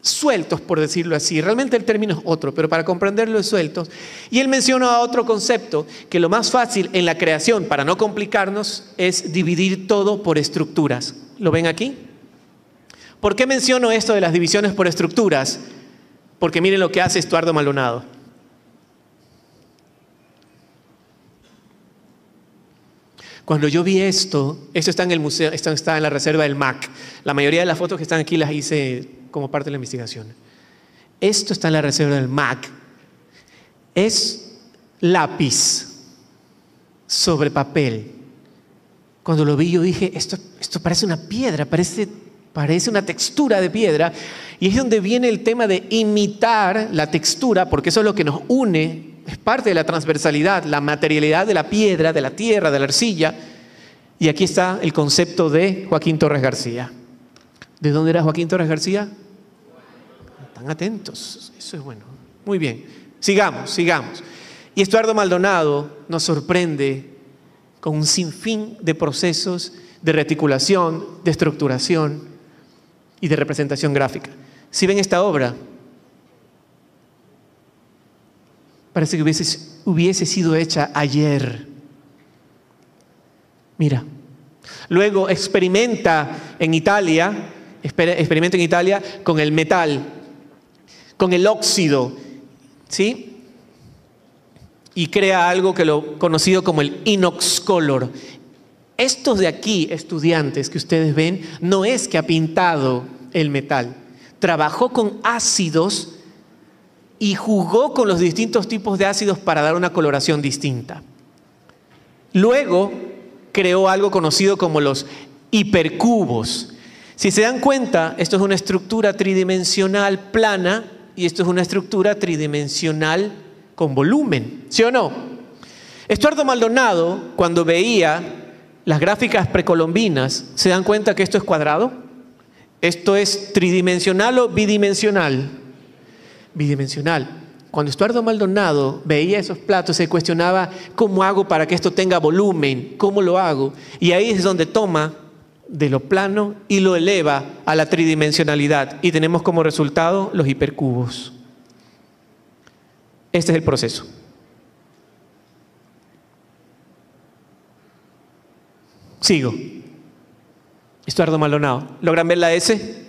sueltos, por decirlo así. Realmente el término es otro, pero para comprenderlo es sueltos. Y él menciona otro concepto, que lo más fácil en la creación, para no complicarnos, es dividir todo por estructuras. ¿Lo ven aquí? ¿Por qué menciono esto de las divisiones por estructuras? Porque miren lo que hace Estuardo Maldonado. Cuando yo vi esto está en el museo, esto está en la reserva del MAC. La mayoría de las fotos que están aquí las hice como parte de la investigación. Esto está en la reserva del MAC. Es lápiz sobre papel. Cuando lo vi yo dije: esto parece una piedra, parece una textura de piedra. Y es donde viene el tema de imitar la textura, porque eso es lo que nos une. Es parte de la transversalidad, la materialidad de la piedra, de la tierra, de la arcilla. Y aquí está el concepto de Joaquín Torres García. ¿De dónde era Joaquín Torres García? Están atentos, eso es bueno. Muy bien, sigamos. Y Estuardo Maldonado nos sorprende con un sinfín de procesos de reticulación, de estructuración y de representación gráfica. Si ven esta obra, parece que hubiese sido hecha ayer. Mira. Luego experimenta en Italia con el metal, con el óxido, ¿sí? Y crea algo que lo conocido como el inox color. Estos de aquí, estudiantes que ustedes ven, no es que ha pintado el metal. Trabajó con ácidos y jugó con los distintos tipos de ácidos para dar una coloración distinta. Luego creó algo conocido como los hipercubos. Si se dan cuenta, esto es una estructura tridimensional plana y esto es una estructura tridimensional con volumen, ¿sí o no? Estuardo Maldonado, cuando veía las gráficas precolombinas, ¿se dan cuenta que esto es cuadrado? ¿Esto es tridimensional o bidimensional? Bidimensional. Cuando Estuardo Maldonado veía esos platos, se cuestionaba: ¿cómo hago para que esto tenga volumen? ¿Cómo lo hago? Y ahí es donde toma de lo plano y lo eleva a la tridimensionalidad. Y tenemos como resultado los hipercubos. Este es el proceso. Sigo. Estuardo Maldonado. ¿Logran ver la S?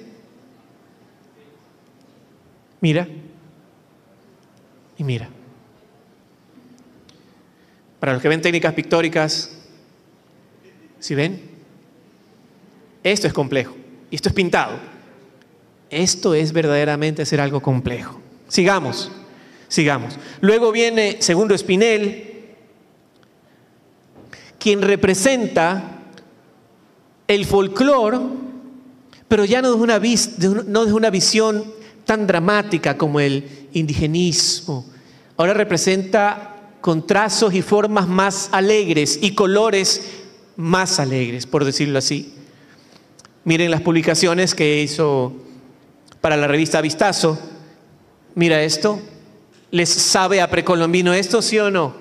Mira. Y mira. Para los que ven técnicas pictóricas, ¿sí ven? Esto es complejo. Y esto es pintado. Esto es verdaderamente hacer algo complejo. Sigamos. Luego viene Segundo Espinel, quien representa el folclore, pero ya no desde una visión tan dramática como el indigenismo. Ahora representa con trazos y formas más alegres y colores más alegres, por decirlo así. Miren las publicaciones que hizo para la revista Vistazo. Mira esto. ¿Les sabe a precolombino esto, sí o no?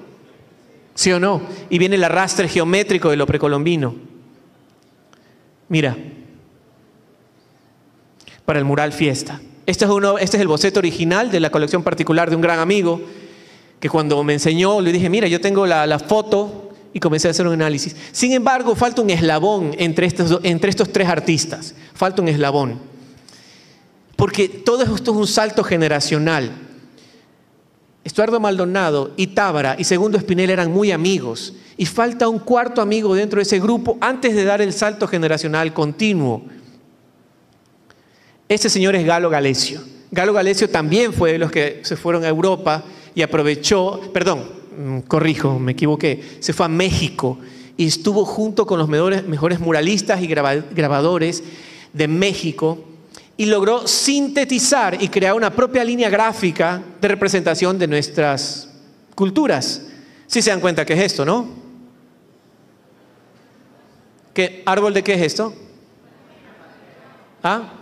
¿Sí o no? Y viene el arrastre geométrico de lo precolombino. Mira. Para el mural Fiesta. Este es el boceto original de la colección particular de un gran amigo que cuando me enseñó le dije, mira, yo tengo la foto, y comencé a hacer un análisis. Sin embargo, falta un eslabón entre estos tres artistas. Falta un eslabón. Porque todo esto es un salto generacional. Estuardo Maldonado y Tábara y Segundo Espinel eran muy amigos. Y falta un cuarto amigo dentro de ese grupo antes de dar el salto generacional continuo. Este señor es Galo Galecio. Galo Galecio también fue de los que se fueron a Europa y aprovechó, me equivoqué, se fue a México y estuvo junto con los mejores muralistas y grabadores de México y logró sintetizar y crear una propia línea gráfica de representación de nuestras culturas. Sí se dan cuenta que es esto, ¿no? ¿Qué árbol de qué es esto? ¿Ah?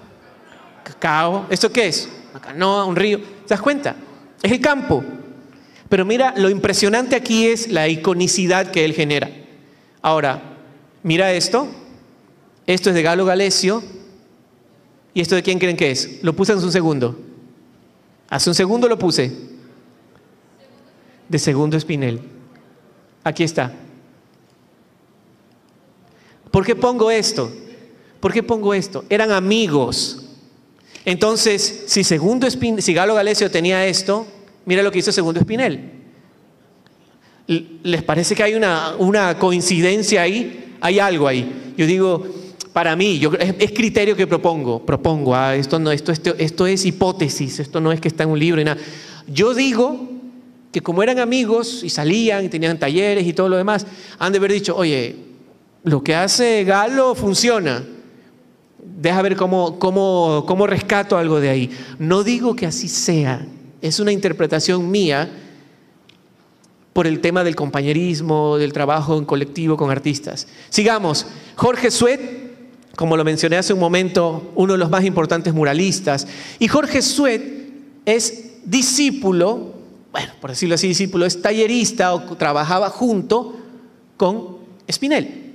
Cacao. ¿Esto qué es? Una canoa, un río. ¿Te das cuenta? Es el campo. Pero mira, lo impresionante aquí es la iconicidad que él genera. Ahora, mira esto. Esto es de Galo Galecio. ¿Y esto de quién creen que es? Lo puse hace un segundo. Hace un segundo lo puse. De Segundo Espinel. Aquí está. ¿Por qué pongo esto? ¿Por qué pongo esto? Eran amigos. Entonces, si Galo Galecio tenía esto, mira lo que hizo Segundo Espinel. ¿Les parece que hay una coincidencia ahí? Hay algo ahí. Yo digo, para mí, es criterio que propongo. Esto es hipótesis, esto no es que está en un libro y nada. Yo digo que como eran amigos y salían y tenían talleres y todo lo demás, han de haber dicho, oye, lo que hace Galo funciona. Deja ver cómo rescato algo de ahí. No digo que así sea. Es una interpretación mía por el tema del compañerismo, del trabajo en colectivo con artistas. Sigamos. Jorge Suet, como lo mencioné hace un momento, uno de los más importantes muralistas. Y Jorge Suet es discípulo, bueno, por decirlo así, discípulo, es tallerista o trabajaba junto con Espinel.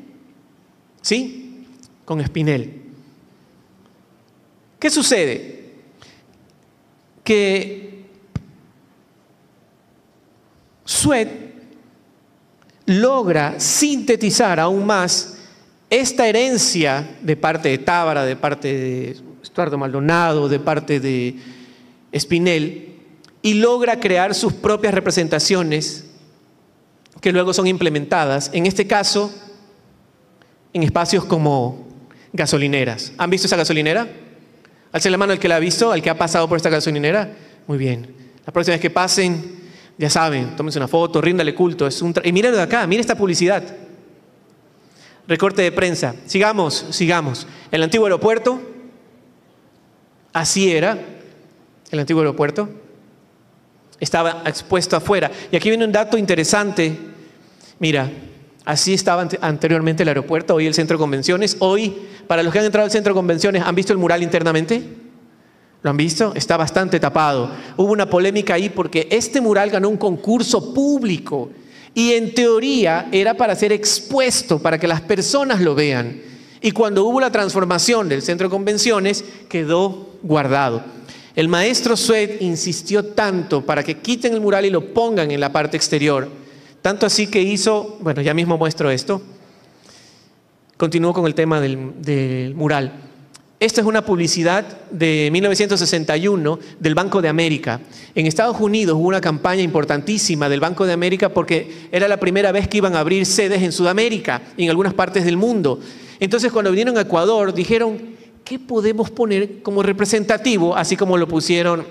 ¿Sí? Con Espinel. ¿Qué sucede? Que Suet logra sintetizar aún más esta herencia de parte de Tábara, de parte de Estuardo Maldonado, de parte de Espinel, y logra crear sus propias representaciones que luego son implementadas, en este caso, en espacios como gasolineras. ¿Han visto esa gasolinera? Alce la mano el que la ha visto, el que ha pasado por esta gasolinera. Muy bien. La próxima vez que pasen, ya saben, tómense una foto, ríndale culto. Y mírenlo de acá, miren esta publicidad. Recorte de prensa. Sigamos. El antiguo aeropuerto, así era el antiguo aeropuerto. Estaba expuesto afuera. Y aquí viene un dato interesante. Mira, así estaba anteriormente el aeropuerto, hoy el centro de convenciones. Hoy, para los que han entrado al centro de convenciones, ¿han visto el mural internamente? ¿Lo han visto? Está bastante tapado. Hubo una polémica ahí porque este mural ganó un concurso público y en teoría era para ser expuesto, para que las personas lo vean. Y cuando hubo la transformación del centro de convenciones, quedó guardado. El maestro Suet insistió tanto para que quiten el mural y lo pongan en la parte exterior. Tanto así que hizo, bueno, ya mismo muestro esto. Continúo con el tema del mural. esta es una publicidad de 1961 del Banco de América. En Estados Unidos hubo una campaña importantísima del Banco de América porque era la primera vez que iban a abrir sedes en Sudamérica y en algunas partes del mundo. Entonces, cuando vinieron a Ecuador, dijeron, ¿qué podemos poner como representativo? Así como lo pusieron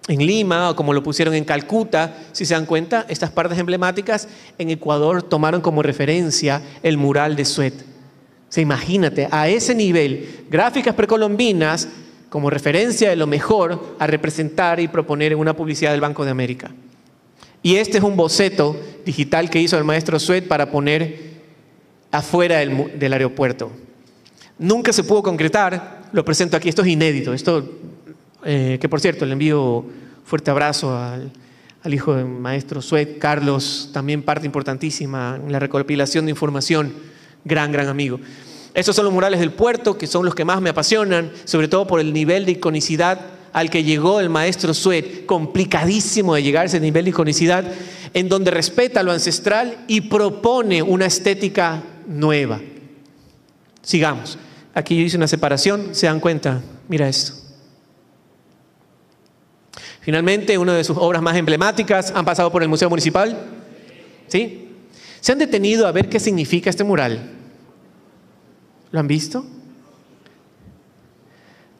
en Lima o como lo pusieron en Calcuta. Si se dan cuenta, estas partes emblemáticas en Ecuador tomaron como referencia el mural de Suet. O sea, imagínate, a ese nivel, gráficas precolombinas como referencia de lo mejor a representar y proponer en una publicidad del Banco de América. Y este es un boceto digital que hizo el maestro Suet para poner afuera del aeropuerto. Nunca se pudo concretar, lo presento aquí, esto es inédito, que por cierto le envío fuerte abrazo al hijo del maestro Suet, Carlos, también parte importantísima en la recopilación de información. Gran amigo. Estos son los murales del puerto, que son los que más me apasionan, sobre todo por el nivel de iconicidad al que llegó el maestro Suet, complicadísimo de llegar a ese nivel de iconicidad, en donde respeta lo ancestral y propone una estética nueva. Sigamos. Aquí yo hice una separación, ¿se dan cuenta? Mira esto. Finalmente, una de sus obras más emblemáticas, ¿han pasado por el Museo Municipal? ¿Sí? ¿Se han detenido a ver qué significa este mural? ¿Lo han visto?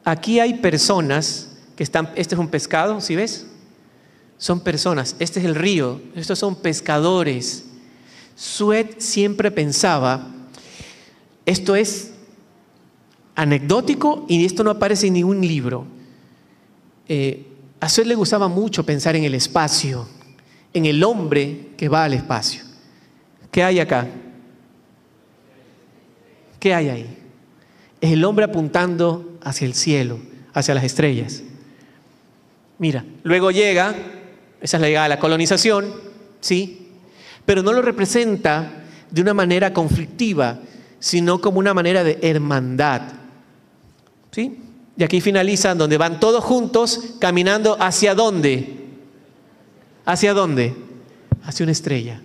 Aquí hay personas que están, este es un pescado, ¿sí ves? Son personas, este es el río, estos son pescadores. Suet siempre pensaba, esto es anecdótico y esto no aparece en ningún libro. A Suet le gustaba mucho pensar en el espacio, en el hombre que va al espacio. ¿Qué hay acá? ¿Qué hay ahí? Es el hombre apuntando hacia el cielo, hacia las estrellas. Mira, luego llega, esa es la llegada a la colonización, ¿sí? Pero no lo representa de una manera conflictiva, sino como una manera de hermandad, ¿sí? Y aquí finalizan donde van todos juntos caminando ¿hacia dónde? ¿Hacia dónde? Hacia una estrella.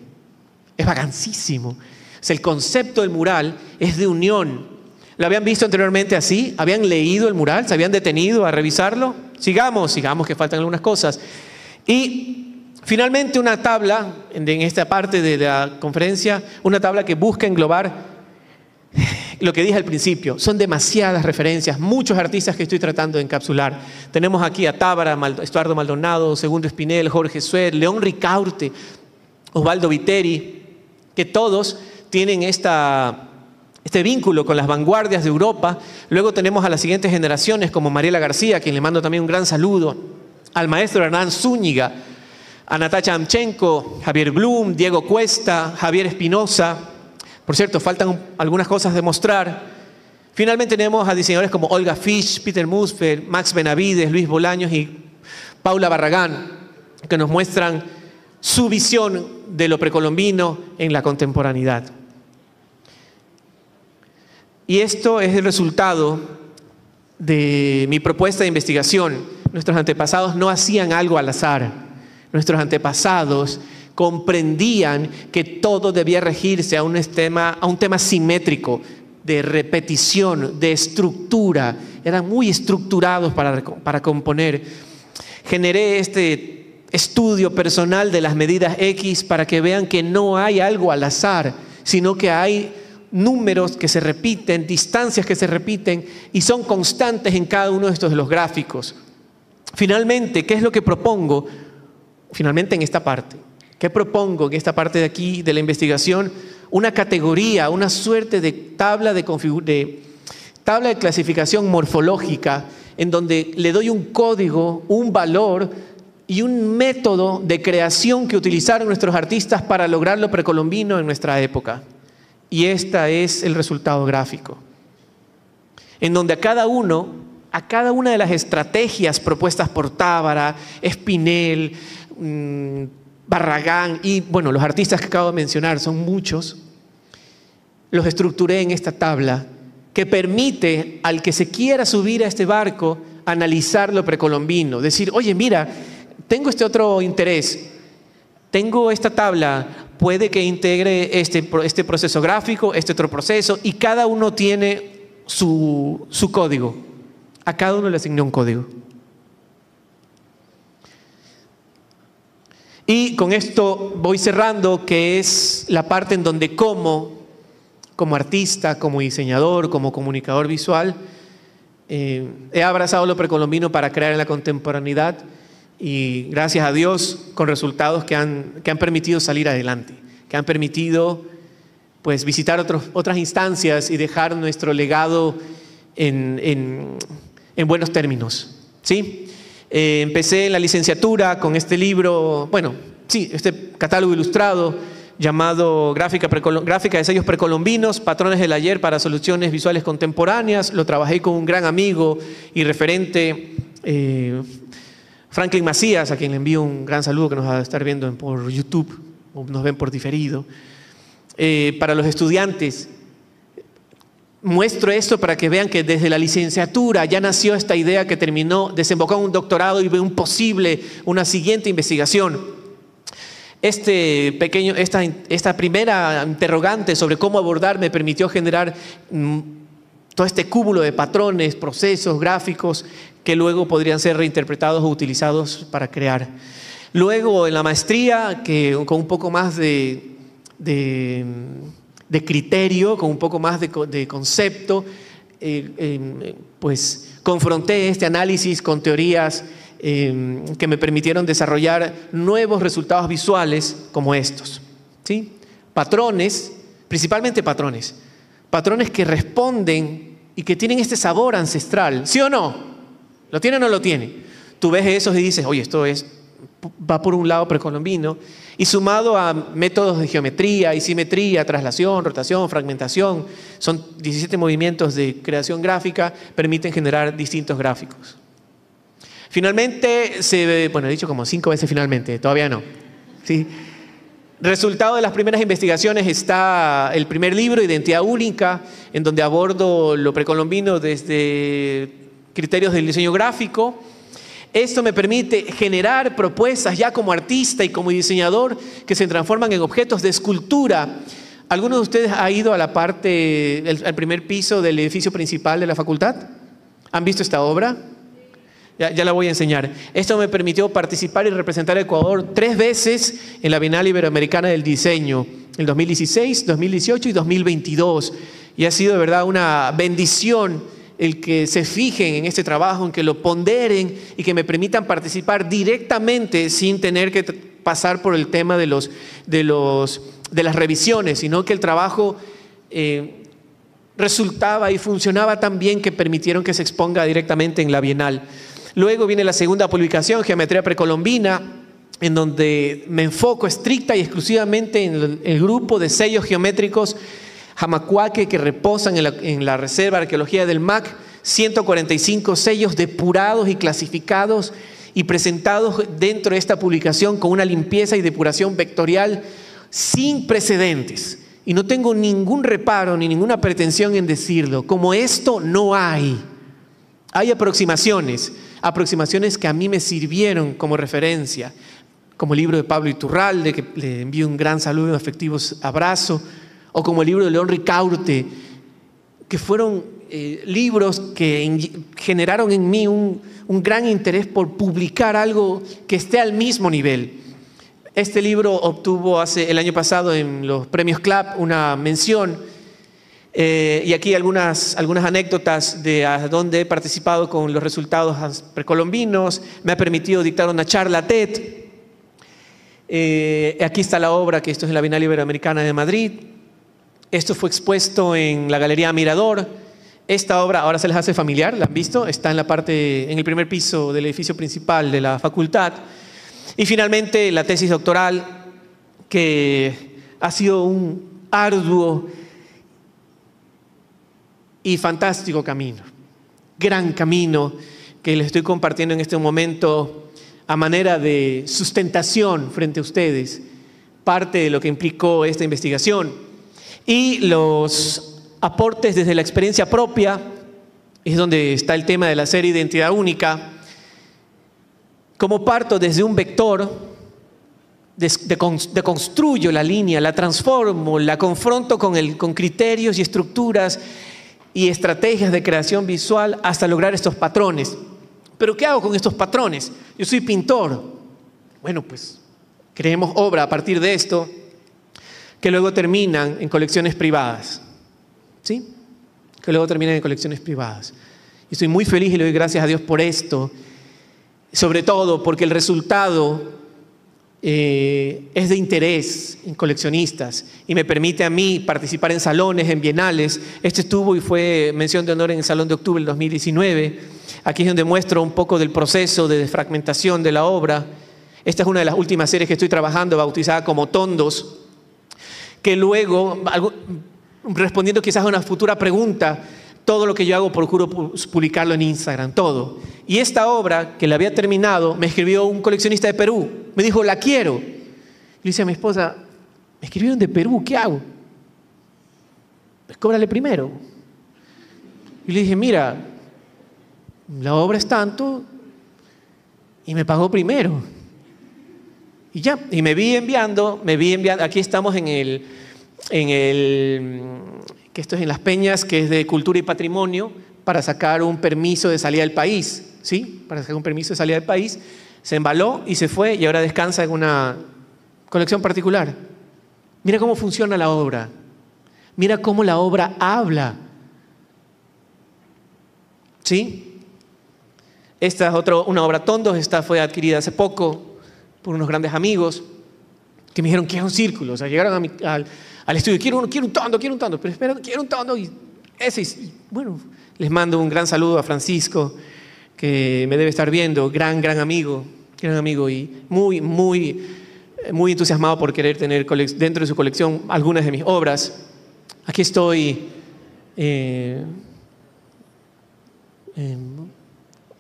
Es vacancísimo. O sea, el concepto del mural es de unión. ¿Lo habían visto anteriormente así? ¿Habían leído el mural? ¿Se habían detenido a revisarlo? Sigamos que faltan algunas cosas. Y finalmente una tabla, en esta parte de la conferencia, una tabla que busca englobar lo que dije al principio. Son demasiadas referencias, muchos artistas que estoy tratando de encapsular. Tenemos aquí a Tábara, Estuardo Maldonado, Segundo Espinel, Jorge Suet, León Ricaurte, Osvaldo Viteri, que todos tienen este vínculo con las vanguardias de Europa. Luego tenemos a las siguientes generaciones como Mariela García, a quien le mando también un gran saludo, al maestro Hernán Zúñiga, a Natacha Amchenko, Javier Blum, Diego Cuesta, Javier Espinosa. Por cierto, faltan algunas cosas de mostrar. Finalmente tenemos a diseñadores como Olga Fisch, Peter Musfer, Max Benavides, Luis Bolaños y Paula Barragán, que nos muestran su visión de lo precolombino en la contemporaneidad. Y esto es el resultado de mi propuesta de investigación. Nuestros antepasados no hacían algo al azar. Nuestros antepasados comprendían que todo debía regirse a un tema simétrico, de repetición, de estructura. Eran muy estructurados para componer. Generé este estudio personal de las medidas X para que vean que no hay algo al azar, sino que hay números que se repiten, distancias que se repiten y son constantes en cada uno de estos de los gráficos. Finalmente, ¿qué es lo que propongo? Finalmente en esta parte. ¿Qué propongo en esta parte de aquí de la investigación? Una categoría, una suerte de tabla de clasificación morfológica en donde le doy un código, un valor y un método de creación que utilizaron nuestros artistas para lograr lo precolombino en nuestra época. Y este es el resultado gráfico, en donde a cada una de las estrategias propuestas por Tábara, Espinel, Barragán y bueno, los artistas que acabo de mencionar, son muchos, los estructuré en esta tabla que permite al que se quiera subir a este barco analizar lo precolombino, decir, oye, mira, tengo este otro interés, tengo esta tabla, puede que integre este proceso gráfico, este otro proceso, y cada uno tiene su código. A cada uno le asigné un código. Y con esto voy cerrando, que es la parte en donde como artista, como diseñador, como comunicador visual, he abrazado lo precolombino para crear en la contemporaneidad y gracias a Dios con resultados que han permitido salir adelante, que han permitido pues visitar otras instancias y dejar nuestro legado en buenos términos, ¿sí? Empecé en la licenciatura con este libro, este catálogo ilustrado llamado Gráfica de sellos precolombinos, patrones del ayer para soluciones visuales contemporáneas. Lo trabajé con un gran amigo y referente, Franklin Macías, a quien le envío un gran saludo, que nos va a estar viendo por YouTube o nos ven por diferido. Para los estudiantes, muestro esto para que vean que desde la licenciatura ya nació esta idea que desembocó en un doctorado y una siguiente investigación. Esta primera interrogante sobre cómo abordar me permitió generar todo este cúmulo de patrones, procesos, gráficos que luego podrían ser reinterpretados o utilizados para crear. Luego en la maestría, que con un poco más de criterio, con un poco más de concepto, pues confronté este análisis con teorías que me permitieron desarrollar nuevos resultados visuales como estos, ¿sí? Patrones, principalmente patrones que responden y que tienen este sabor ancestral, ¿sí o no? ¿Lo tiene o no lo tiene? Tú ves esos y dices, oye, va por un lado precolombino, y sumado a métodos de geometría y simetría, traslación, rotación, fragmentación, son 17 movimientos de creación gráfica, permiten generar distintos gráficos. Finalmente, he dicho como 5 veces finalmente, todavía no, ¿sí? Resultado de las primeras investigaciones está el primer libro, Identidad Única, en donde abordo lo precolombino desde criterios del diseño gráfico. Esto me permite generar propuestas ya como artista y como diseñador que se transforman en objetos de escultura. ¿Alguno de ustedes ha ido a al primer piso del edificio principal de la facultad? ¿Han visto esta obra? Ya la voy a enseñar. Esto me permitió participar y representar a Ecuador 3 veces en la Bienal Iberoamericana del Diseño, en 2016, 2018 y 2022. Y ha sido de verdad una bendición el que se fijen en este trabajo, en que lo ponderen y que me permitan participar directamente sin tener que pasar por el tema de las revisiones, sino que el trabajo resultaba y funcionaba tan bien que permitieron que se exponga directamente en la Bienal. Luego viene la segunda publicación, Geometría Precolombina, en donde me enfoco estricta y exclusivamente en el grupo de sellos geométricos Jamacuaque que reposan en la Reserva de Arqueología del MAC, 145 sellos depurados y clasificados y presentados dentro de esta publicación con una limpieza y depuración vectorial sin precedentes. Y no tengo ningún reparo ni ninguna pretensión en decirlo. Como esto no hay. Hay aproximaciones que a mí me sirvieron como referencia, como el libro de Pablo Iturralde, que le envío un gran saludo y un afectivo abrazo, o como el libro de León Ricaurte, que fueron libros que generaron en mí un gran interés por publicar algo que esté al mismo nivel. Este libro obtuvo el año pasado en los premios CLAP una mención, y aquí algunas anécdotas de a dónde he participado con los resultados precolombinos. Me ha permitido dictar una charla TED. Aquí está la obra, que esto es en la Bienal Iberoamericana de Madrid. Esto fue expuesto en la Galería Mirador. Esta obra ahora se les hace familiar, ¿la han visto? Está en el primer piso del edificio principal de la facultad. Y finalmente la tesis doctoral, que ha sido un arduo y fantástico camino, gran camino que les estoy compartiendo en este momento a manera de sustentación frente a ustedes, parte de lo que implicó esta investigación y los aportes desde la experiencia propia. Es donde está el tema de la serie Identidad Única. Como parto desde un vector, deconstruyo la línea, la transformo, la confronto con criterios y estructuras y estrategias de creación visual hasta lograr estos patrones. ¿Pero qué hago con estos patrones? Yo soy pintor. Bueno, pues creemos obra a partir de esto que luego terminan en colecciones privadas. ¿Sí? Que luego terminan en colecciones privadas. Y estoy muy feliz y le doy gracias a Dios por esto. Sobre todo porque el resultado es de interés en coleccionistas y me permite a mí participar en salones, en bienales. Este estuvo y fue mención de honor en el Salón de Octubre del 2019. Aquí es donde muestro un poco del proceso de desfragmentación de la obra. Esta es una de las últimas series que estoy trabajando, bautizada como Tondos, que luego, respondiendo quizás a una futura pregunta, todo lo que yo hago procuro publicarlo en Instagram, todo. Y esta obra, que la había terminado, me escribió un coleccionista de Perú. Me dijo, la quiero. Le dije a mi esposa, me escribieron de Perú, ¿qué hago? Pues cóbrale primero. Y le dije, mira, la obra es tanto y me pagó primero. Y ya, y me vi enviando, aquí estamos que esto es en Las Peñas, que es de Cultura y Patrimonio, para sacar un permiso de salida del país, ¿sí? Para sacar un permiso de salida del país. Se embaló y se fue y ahora descansa en una colección particular. Mira cómo funciona la obra. Mira cómo la obra habla. ¿Sí? Esta es una obra Tondos, esta fue adquirida hace poco por unos grandes amigos que me dijeron que es un círculo. O sea, llegaron al estudio, quiero un tondo, pero espera, quiero un tondo. Y bueno, les mando un gran saludo a Francisco, que me debe estar viendo, gran amigo y muy entusiasmado por querer tener dentro de su colección algunas de mis obras. Aquí estoy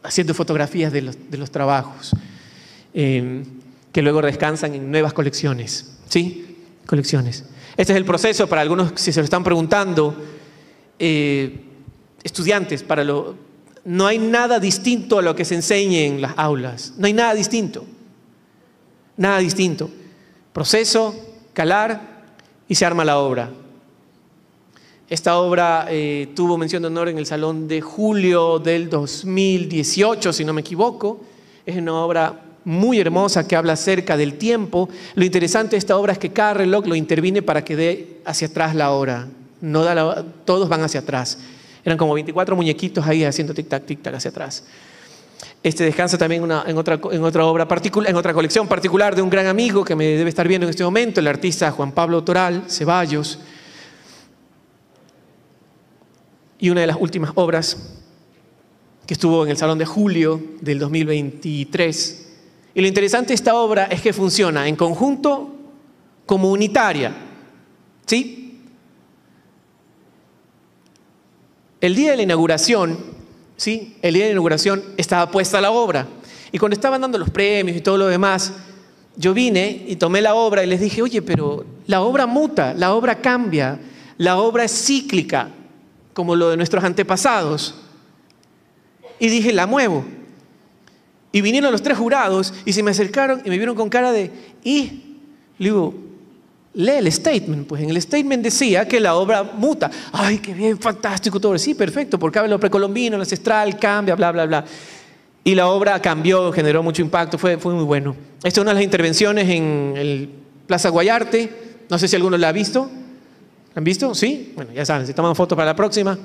haciendo fotografías de los trabajos que luego descansan en nuevas colecciones. ¿Sí? Colecciones. Este es el proceso para algunos, si se lo están preguntando, estudiantes, no hay nada distinto a lo que se enseñe en las aulas. No hay nada distinto. Nada distinto. Proceso, calar y se arma la obra. Esta obra tuvo mención de honor en el Salón de Julio del 2018, si no me equivoco. Es una obra muy hermosa que habla acerca del tiempo. Lo interesante de esta obra es que cada reloj lo interviene para que dé hacia atrás la hora. Todos van hacia atrás. Eran como 24 muñequitos ahí haciendo tic-tac hacia atrás. Este descansa también en otra obra particular, en otra colección particular de un gran amigo que me debe estar viendo en este momento, el artista Juan Pablo Toral Ceballos. Y una de las últimas obras que estuvo en el Salón de Julio del 2023. Y lo interesante de esta obra es que funciona en conjunto como unitaria. ¿Sí? El día de la inauguración, ¿sí? El día de la inauguración estaba puesta la obra. Y cuando estaban dando los premios y todo lo demás, yo vine y tomé la obra y les dije, oye, pero la obra muta, la obra cambia, la obra es cíclica, como lo de nuestros antepasados. Y dije, la muevo. Y vinieron los 3 jurados y se me acercaron y me vieron con cara de, le digo, lee el statement. Pues en el statement decía que la obra muta. Ay, qué bien, fantástico todo. Sí, perfecto, porque habla lo precolombino, lo ancestral, cambia, bla, bla, bla. Y la obra cambió, generó mucho impacto, fue muy bueno. Esta es una de las intervenciones en el Plaza Guayarte. No sé si alguno la ha visto. ¿Han visto? ¿Sí? Bueno, ya saben, si toman fotos para la próxima.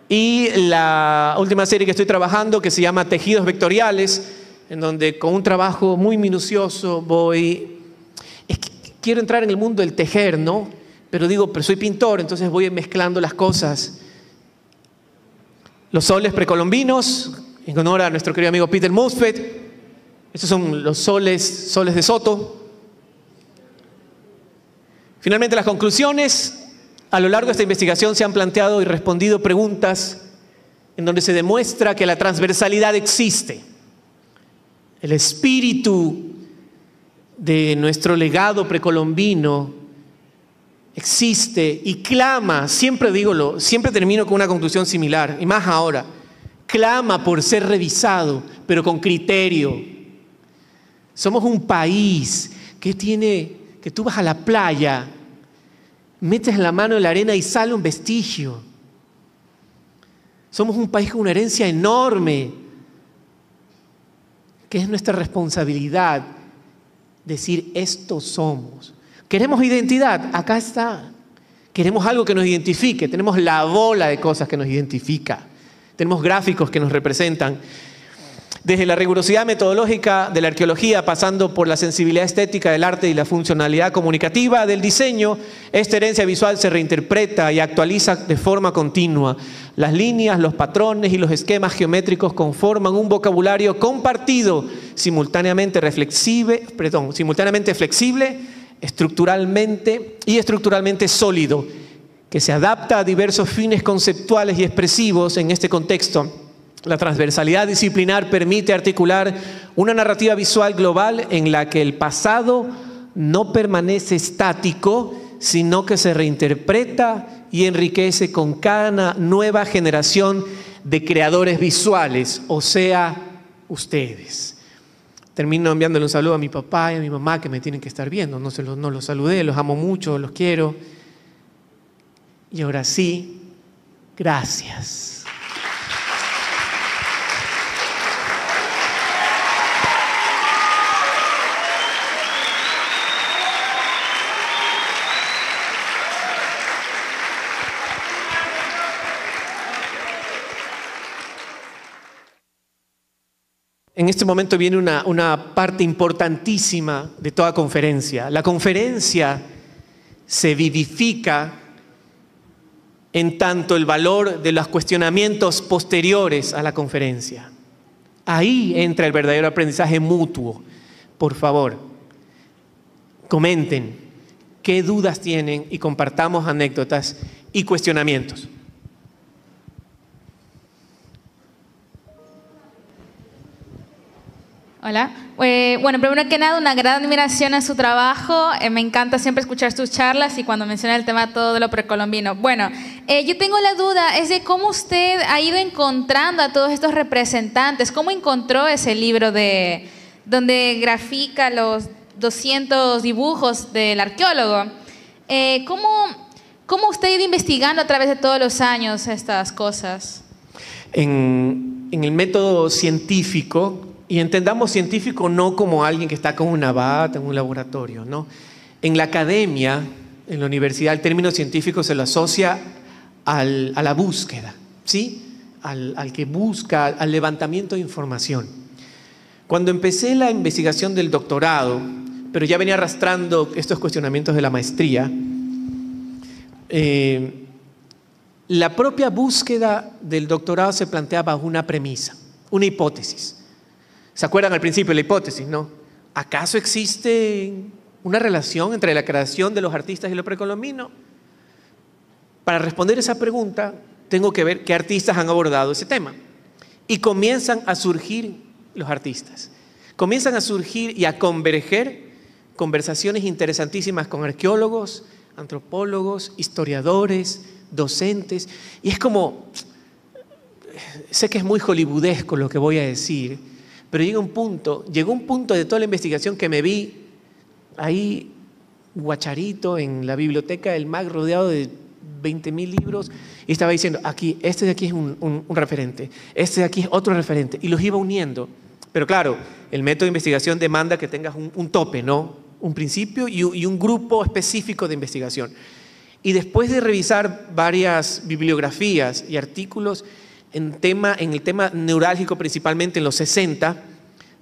Y la última serie que estoy trabajando, que se llama Tejidos Vectoriales, en donde con un trabajo muy minucioso quiero entrar en el mundo del tejer, ¿no? Pero soy pintor, entonces voy mezclando las cosas. Los soles precolombinos, en honor a nuestro querido amigo Peter Musfet. Estos son los soles de Soto. Finalmente, las conclusiones. A lo largo de esta investigación se han planteado y respondido preguntas en donde se demuestra que la transversalidad existe. El espíritu de nuestro legado precolombino existe y clama, siempre termino con una conclusión similar, y más ahora, clama por ser revisado, pero con criterio. Somos un país que tú vas a la playa, metes la mano en la arena y sale un vestigio. Somos un país con una herencia enorme, que es nuestra responsabilidad decir esto somos. ¿Queremos identidad? Acá está. Queremos algo que nos identifique. Tenemos la bola de cosas que nos identifica. Tenemos gráficos que nos representan. Desde la rigurosidad metodológica de la arqueología, pasando por la sensibilidad estética del arte y la funcionalidad comunicativa del diseño, esta herencia visual se reinterpreta y actualiza de forma continua. Las líneas, los patrones y los esquemas geométricos conforman un vocabulario compartido, simultáneamente flexible, estructuralmente sólido, que se adapta a diversos fines conceptuales y expresivos en este contexto. La transversalidad disciplinar permite articular una narrativa visual global en la que el pasado no permanece estático, sino que se reinterpreta y enriquece con cada nueva generación de creadores visuales, o sea, ustedes. Termino enviándole un saludo a mi papá y a mi mamá que me tienen que estar viendo. No los saludé, los amo mucho, los quiero. Y ahora sí, gracias. En este momento viene una parte importantísima de toda conferencia. La conferencia se vivifica en tanto el valor de los cuestionamientos posteriores a la conferencia. Ahí entra el verdadero aprendizaje mutuo. Por favor, comenten qué dudas tienen y compartamos anécdotas y cuestionamientos. Hola. Bueno, primero que nada, una gran admiración a su trabajo. Me encanta siempre escuchar sus charlas y cuando menciona el tema todo de lo precolombino. Bueno, yo tengo la duda, es de cómo usted ha ido encontrando a todos estos representantes. ¿Cómo encontró ese libro donde grafica los 200 dibujos del arqueólogo? ¿Cómo usted ha ido investigando a través de todos los años estas cosas? En el método científico, y entendamos científico no como alguien que está con una bata en un laboratorio, ¿no? En la academia, en la universidad, el término científico se lo asocia a la búsqueda, ¿sí? Al que busca, al levantamiento de información. Cuando empecé la investigación del doctorado, pero ya venía arrastrando estos cuestionamientos de la maestría, la propia búsqueda del doctorado se plantea bajo una premisa, una hipótesis. ¿Se acuerdan al principio de la hipótesis, no? ¿Acaso existe una relación entre la creación de los artistas y lo precolombino? Para responder esa pregunta, tengo que ver qué artistas han abordado ese tema. Y comienzan a surgir los artistas. Comienzan a surgir y a converger conversaciones interesantísimas con arqueólogos, antropólogos, historiadores, docentes. Y es como, sé que es muy hollywoodesco lo que voy a decir, pero llegó un punto de toda la investigación que me vi ahí guacharito en la biblioteca del MAC rodeado de 20.000 libros y estaba diciendo, aquí, este de aquí es un referente, este de aquí es otro referente y los iba uniendo. Pero claro, el método de investigación demanda que tengas un tope, ¿no? Un principio y un grupo específico de investigación. Y después de revisar varias bibliografías y artículos en el tema neurálgico, principalmente en los 60,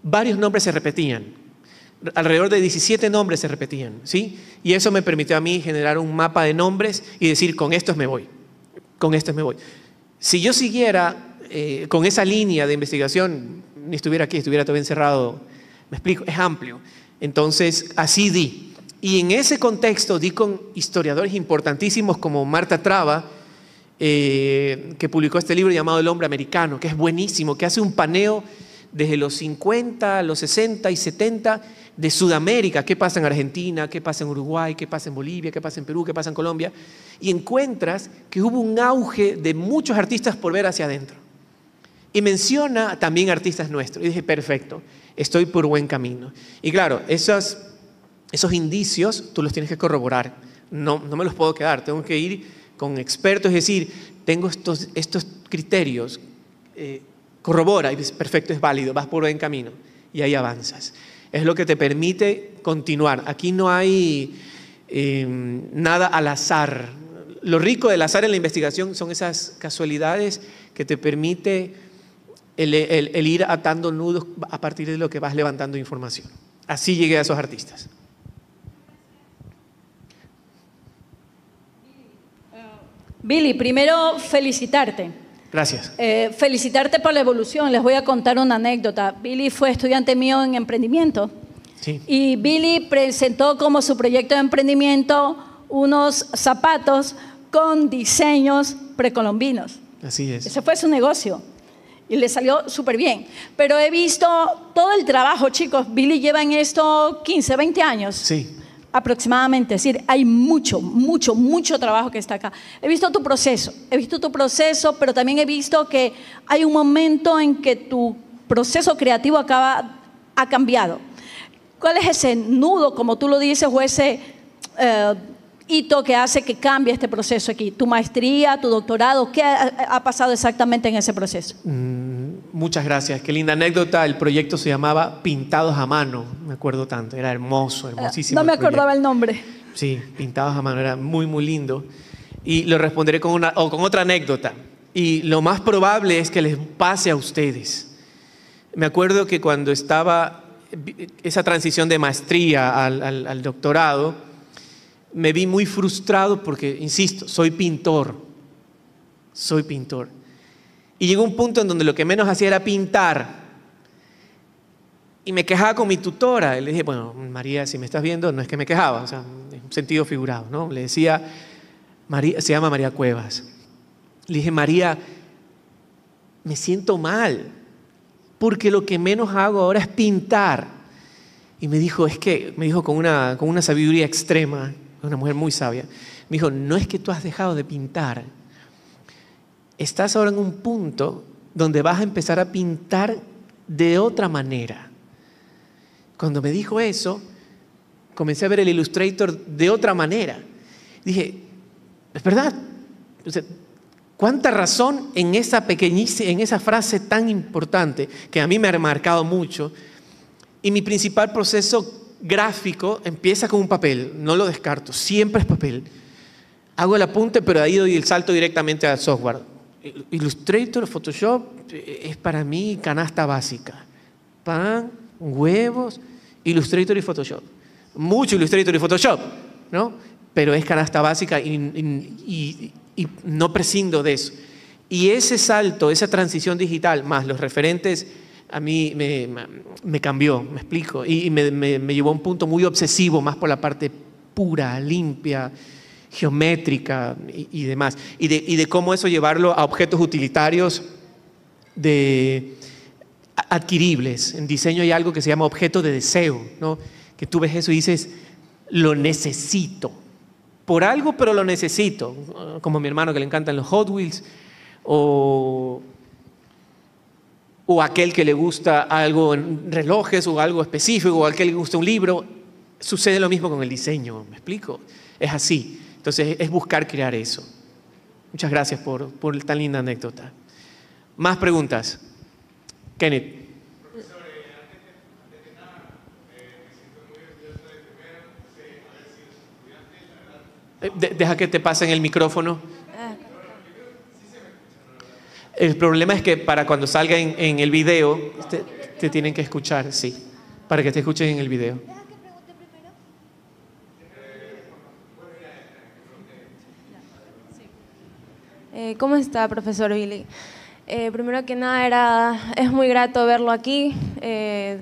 varios nombres se repetían. Alrededor de 17 nombres se repetían, ¿sí? Y eso me permitió a mí generar un mapa de nombres y decir, con estos me voy, con estos me voy. Si yo siguiera con esa línea de investigación, ni estuviera aquí, estuviera todavía encerrado, me explico, es amplio. Entonces, así di. Y en ese contexto di con historiadores importantísimos como Marta Traba, que publicó este libro llamado El hombre americano, que es buenísimo, que hace un paneo desde los 50, los 60 y 70 de Sudamérica, qué pasa en Argentina, qué pasa en Uruguay, qué pasa en Bolivia, qué pasa en Perú, qué pasa en Colombia, y encuentras que hubo un auge de muchos artistas por ver hacia adentro. Y menciona también artistas nuestros. Y dije, perfecto, estoy por buen camino. Y claro, esos indicios tú los tienes que corroborar. No me los puedo quedar, tengo que ir con expertos, es decir, tengo estos criterios, corrobora y dices, perfecto, es válido, vas por buen camino y ahí avanzas. Es lo que te permite continuar. Aquí no hay nada al azar. Lo rico del azar en la investigación son esas casualidades que te permite el ir atando nudos a partir de lo que vas levantando información. Así llegué a esos artistas. Billy, primero felicitarte. Gracias. Felicitarte por la evolución. Les voy a contar una anécdota. Billy fue estudiante mío en emprendimiento. Sí. Y Billy presentó como su proyecto de emprendimiento unos zapatos con diseños precolombinos. Así es. Ese fue su negocio. Y le salió súper bien. Pero he visto todo el trabajo, chicos. Billy lleva en esto 15, 20 años. Sí. Aproximadamente. Es decir, hay mucho trabajo que está acá. He visto tu proceso, pero también he visto que hay un momento en que tu proceso creativo ha cambiado. ¿Cuál es ese nudo, como tú lo dices, o ese hito que hace que cambie este proceso aquí? ¿Tu maestría, tu doctorado? ¿Qué ha pasado exactamente en ese proceso? Muchas gracias. Qué linda anécdota. El proyecto se llamaba Pintados a Mano. Me acuerdo tanto. Era hermoso, hermosísimo. No me acordaba el nombre. Sí, Pintados a Mano. Era muy, muy lindo. Y lo responderé con otra anécdota. Y lo más probable es que les pase a ustedes. Me acuerdo que cuando estaba esa transición de maestría al doctorado, me vi muy frustrado porque, insisto, soy pintor. Y llegó un punto en donde lo que menos hacía era pintar. Y me quejaba con mi tutora. Y le dije, bueno, María, si me estás viendo, no es que me quejaba, o sea, en un sentido figurado, ¿no? Le decía, María, se llama María Cuevas. Le dije, María, me siento mal, porque lo que menos hago ahora es pintar. Y me dijo con una sabiduría extrema, una mujer muy sabia, me dijo, no es que tú has dejado de pintar, estás ahora en un punto donde vas a empezar a pintar de otra manera. Cuando me dijo eso, comencé a ver el Illustrator de otra manera. Dije, es verdad, o sea, cuánta razón en esa frase tan importante que a mí me ha marcado mucho. Y mi principal proceso gráfico empieza con un papel, no lo descarto, siempre es papel. Hago el apunte, pero ahí doy el salto directamente al software. Illustrator, Photoshop es para mí canasta básica. Pan, huevos, Illustrator y Photoshop. Mucho Illustrator y Photoshop, ¿no? Pero es canasta básica y no prescindo de eso. Y ese salto, esa transición digital, más los referentes, a mí me cambió, me explico, y me llevó a un punto muy obsesivo, más por la parte pura, limpia, geométrica y demás. Y de cómo eso llevarlo a objetos utilitarios adquiribles. En diseño hay algo que se llama objeto de deseo, ¿no? Que tú ves eso y dices, lo necesito. Por algo, pero lo necesito. Como a mi hermano que le encantan los Hot Wheels, o aquel que le gusta algo en relojes o algo específico, o aquel que le gusta un libro. Sucede lo mismo con el diseño, ¿me explico? Es así. Entonces es buscar crear eso. Muchas gracias por tan linda anécdota. ¿Más preguntas? Kenneth. Profesor, antes de nada, me siento muy orgulloso de haber sido estudiante. Deja que te pasen el micrófono. El problema es que para cuando salga en el video, te tienen que escuchar, sí, para que te escuchen en el video. Deja que pregunte primero. ¿Cómo está, profesor Billy? Primero que nada, es muy grato verlo aquí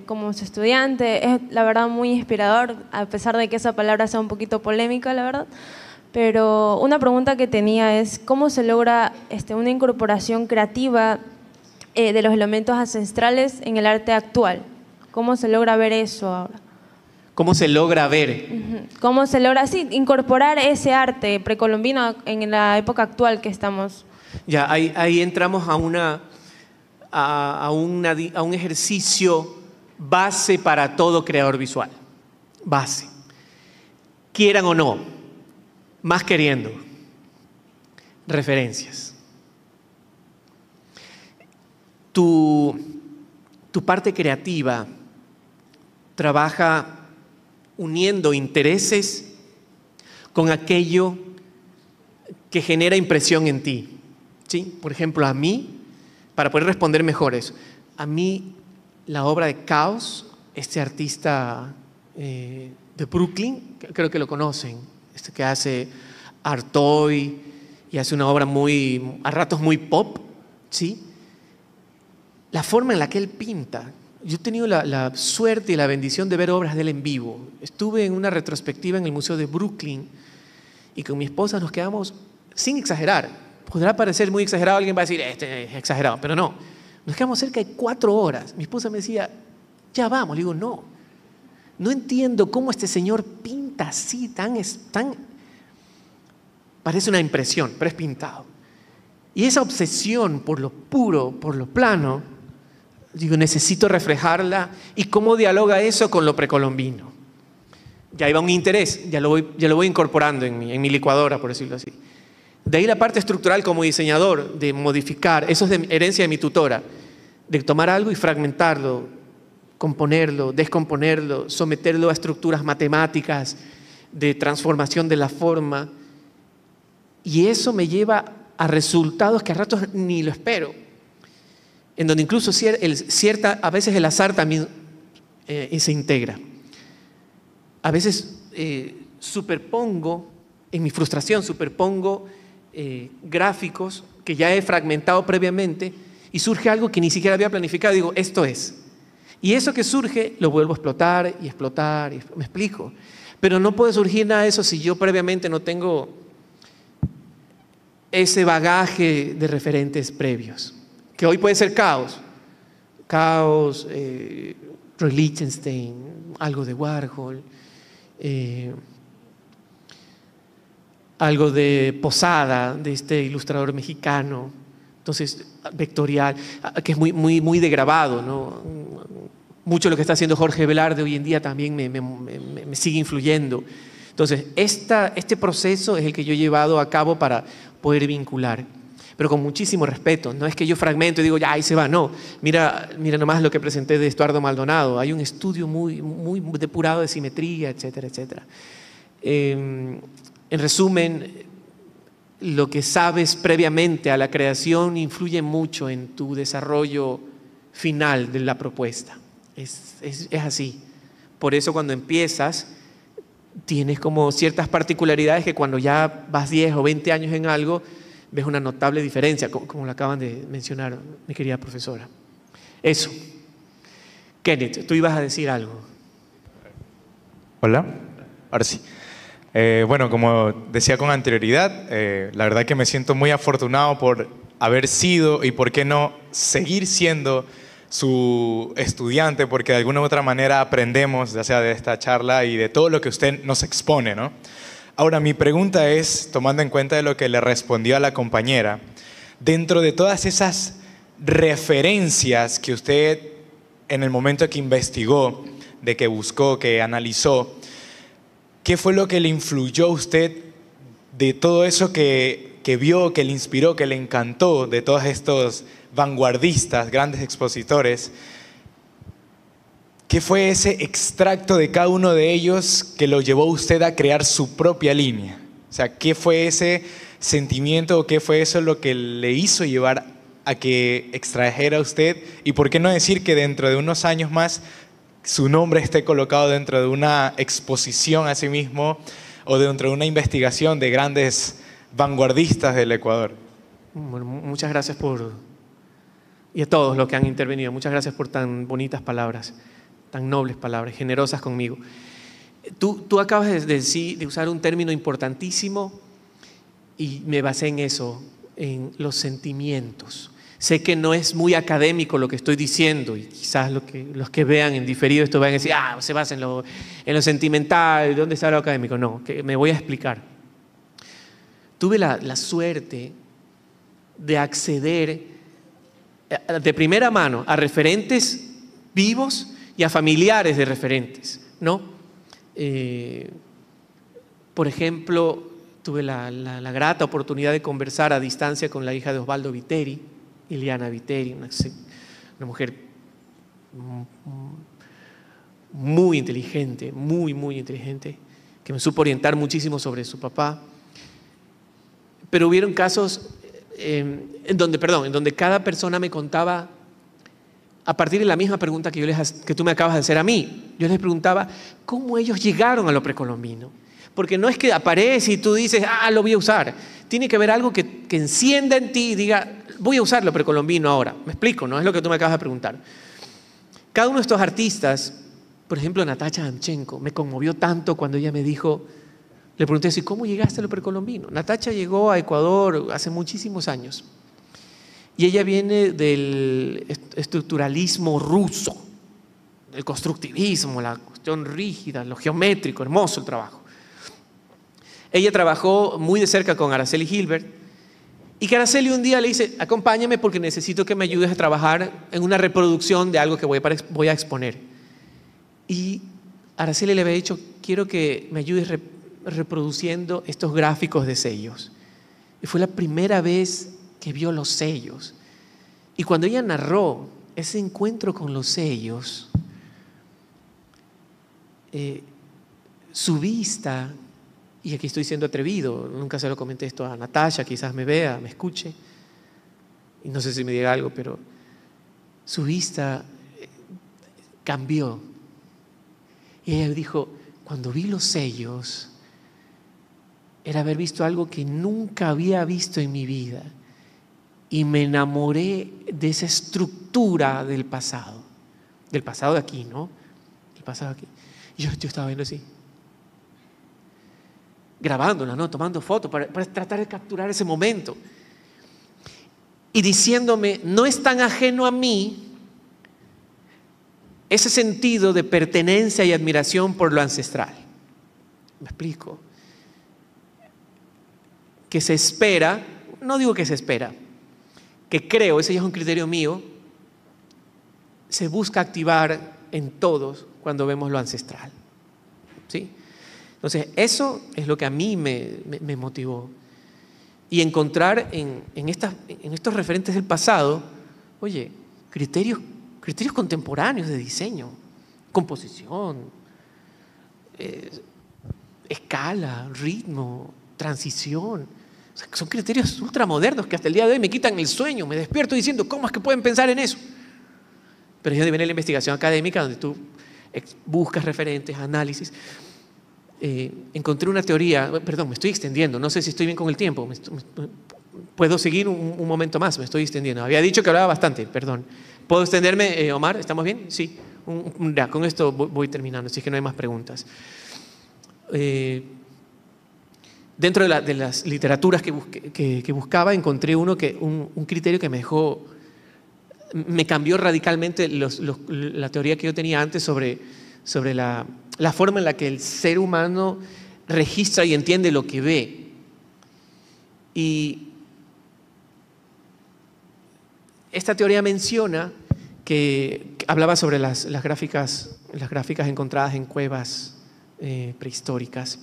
como su estudiante. Es la verdad muy inspirador, a pesar de que esa palabra sea un poquito polémica, la verdad. Pero una pregunta que tenía es, ¿cómo se logra una incorporación creativa de los elementos ancestrales en el arte actual? ¿Cómo se logra ver eso ahora? ¿Cómo se logra ver? ¿Cómo se logra incorporar ese arte precolombino en la época actual que estamos? Ya, ahí entramos a un ejercicio base para todo creador visual. Base. Quieran o no. Más queriendo, referencias. tu parte creativa trabaja uniendo intereses con aquello que genera impresión en ti, ¿sí? Por ejemplo, a mí, para poder responder mejor eso, a mí la obra de Caos, este artista de Brooklyn, creo que lo conocen, este que hace Art Toy y hace una obra a ratos muy pop, ¿sí? La forma en la que él pinta. Yo he tenido la suerte y la bendición de ver obras de él en vivo. Estuve en una retrospectiva en el Museo de Brooklyn y con mi esposa nos quedamos, sin exagerar, podrá parecer muy exagerado, alguien va a decir, este es exagerado, pero no. Nos quedamos cerca de 4 horas. Mi esposa me decía, ya vamos. Le digo, no entiendo cómo este señor pinta así, tan parece una impresión, pero es pintado. Y esa obsesión por lo puro, por lo plano, digo, necesito reflejarla. ¿Y cómo dialoga eso con lo precolombino? Ya iba un interés, ya lo voy incorporando en mi licuadora, por decirlo así. De ahí la parte estructural como diseñador, de modificar, eso es de herencia de mi tutora, de tomar algo y fragmentarlo, componerlo, descomponerlo, someterlo a estructuras matemáticas, de transformación de la forma. Y eso me lleva a resultados que a ratos ni lo espero, en donde incluso a veces el azar también se integra. A veces superpongo, en mi frustración, gráficos que ya he fragmentado previamente y surge algo que ni siquiera había planificado. Digo, esto es. Y eso que surge lo vuelvo a explotar y explotar, me explico. Pero no puede surgir nada de eso si yo previamente no tengo ese bagaje de referentes previos, que hoy puede ser Caos, Roy Lichtenstein, algo de Warhol, algo de Posada, de este ilustrador mexicano, entonces vectorial, que es muy de grabado, ¿no? Mucho de lo que está haciendo Jorge Velarde hoy en día también me sigue influyendo. Entonces, este proceso es el que yo he llevado a cabo para poder vincular, pero con muchísimo respeto. No es que yo fragmento y digo, ya, ahí se va, no. Mira nomás lo que presenté de Estuardo Maldonado. Hay un estudio muy depurado de simetría, etcétera, etcétera. En resumen, lo que sabes previamente a la creación influye mucho en tu desarrollo final de la propuesta. Es así. Por eso cuando empiezas, tienes como ciertas particularidades que cuando ya vas 10 o 20 años en algo, ves una notable diferencia, como lo acaban de mencionar mi querida profesora. Eso. Kenneth, tú ibas a decir algo. Hola, ahora sí. Bueno, como decía con anterioridad, la verdad que me siento muy afortunado por haber sido y por qué no seguir siendo su estudiante, porque de alguna u otra manera aprendemos, ya sea de esta charla y de todo lo que usted nos expone, ¿no? Ahora, mi pregunta es, tomando en cuenta de lo que le respondió a la compañera, dentro de todas esas referencias que usted en el momento que investigó, de que buscó, que analizó, ¿qué fue lo que le influyó a usted de todo eso que vio, que le inspiró, que le encantó de todos estos vanguardistas, grandes expositores? ¿Qué fue ese extracto de cada uno de ellos que lo llevó a usted a crear su propia línea? O sea, ¿qué fue ese sentimiento o qué fue eso lo que le hizo llevar a que extrajera usted? Y por qué no decir que dentro de unos años más su nombre esté colocado dentro de una exposición a sí mismo o dentro de una investigación de grandes vanguardistas del Ecuador? Bueno, muchas gracias y a todos los que han intervenido, muchas gracias por tan bonitas palabras, tan nobles palabras, generosas conmigo. Tú acabas de usar un término importantísimo y me basé en eso, en los sentimientos. Sé que no es muy académico lo que estoy diciendo y quizás los que vean en diferido esto van a decir, se basa en lo sentimental, ¿dónde está lo académico? No, que me voy a explicar. Tuve la suerte de acceder de primera mano a referentes vivos y a familiares de referentes, ¿no? Por ejemplo, tuve la grata oportunidad de conversar a distancia con la hija de Osvaldo Viteri, Ileana Viteri, una una mujer muy inteligente, muy inteligente, que me supo orientar muchísimo sobre su papá. Pero hubieron casos en donde cada persona me contaba a partir de la misma pregunta que tú me acabas de hacer a mí. Yo les preguntaba cómo ellos llegaron a lo precolombino. Porque no es que aparece y tú dices, lo voy a usar. Tiene que haber algo que encienda en ti y diga, voy a usar lo precolombino ahora. Me explico, no es lo que tú me acabas de preguntar. Cada uno de estos artistas, por ejemplo, Natacha Damchenko, me conmovió tanto cuando ella me dijo, le pregunté, ¿y cómo llegaste a lo precolombino? Natacha llegó a Ecuador hace muchísimos años. Y ella viene del estructuralismo ruso, del constructivismo, la cuestión rígida, lo geométrico, hermoso el trabajo. Ella trabajó muy de cerca con Araceli Gilbert y que Araceli un día le dice, acompáñame porque necesito que me ayudes a trabajar en una reproducción de algo que voy a exponer. Y Araceli le había dicho, quiero que me ayudes reproduciendo estos gráficos de sellos. Y fue la primera vez que vio los sellos. Y cuando ella narró ese encuentro con los sellos, su vista, y aquí estoy siendo atrevido, nunca se lo comenté esto a Natacha, quizás me vea, me escuche, y no sé si me diga algo, pero su vista cambió. Y ella dijo, cuando vi los sellos, era haber visto algo que nunca había visto en mi vida. Y me enamoré de esa estructura del pasado de aquí, ¿no? El pasado aquí. Y yo estaba viendo así, grabándola, ¿no? Tomando fotos para tratar de capturar ese momento. Y diciéndome, no es tan ajeno a mí ese sentido de pertenencia y admiración por lo ancestral. ¿Me explico? Que se espera, no digo que se espera, que creo, ese ya es un criterio mío, se busca activar en todos cuando vemos lo ancestral. ¿Sí? Entonces, eso es lo que a mí me motivó. Y encontrar en estos referentes del pasado, oye, criterios contemporáneos de diseño, composición, escala, ritmo, transición. O sea, son criterios ultramodernos que hasta el día de hoy me quitan el sueño. Me despierto diciendo, ¿cómo es que pueden pensar en eso? Pero es donde viene la investigación académica, donde tú buscas referentes, análisis. Encontré una teoría, perdón, me estoy extendiendo, no sé si estoy bien con el tiempo. Puedo seguir un momento más, me estoy extendiendo. Había dicho que hablaba bastante, perdón. ¿Puedo extenderme, Omar? ¿Estamos bien? Sí. Ya, con esto voy terminando, así que no hay más preguntas. Dentro de las literaturas que buscaba, encontré un criterio que me cambió radicalmente la teoría que yo tenía antes sobre la forma en la que el ser humano registra y entiende lo que ve. Y esta teoría menciona que hablaba sobre las gráficas encontradas en cuevas prehistóricas,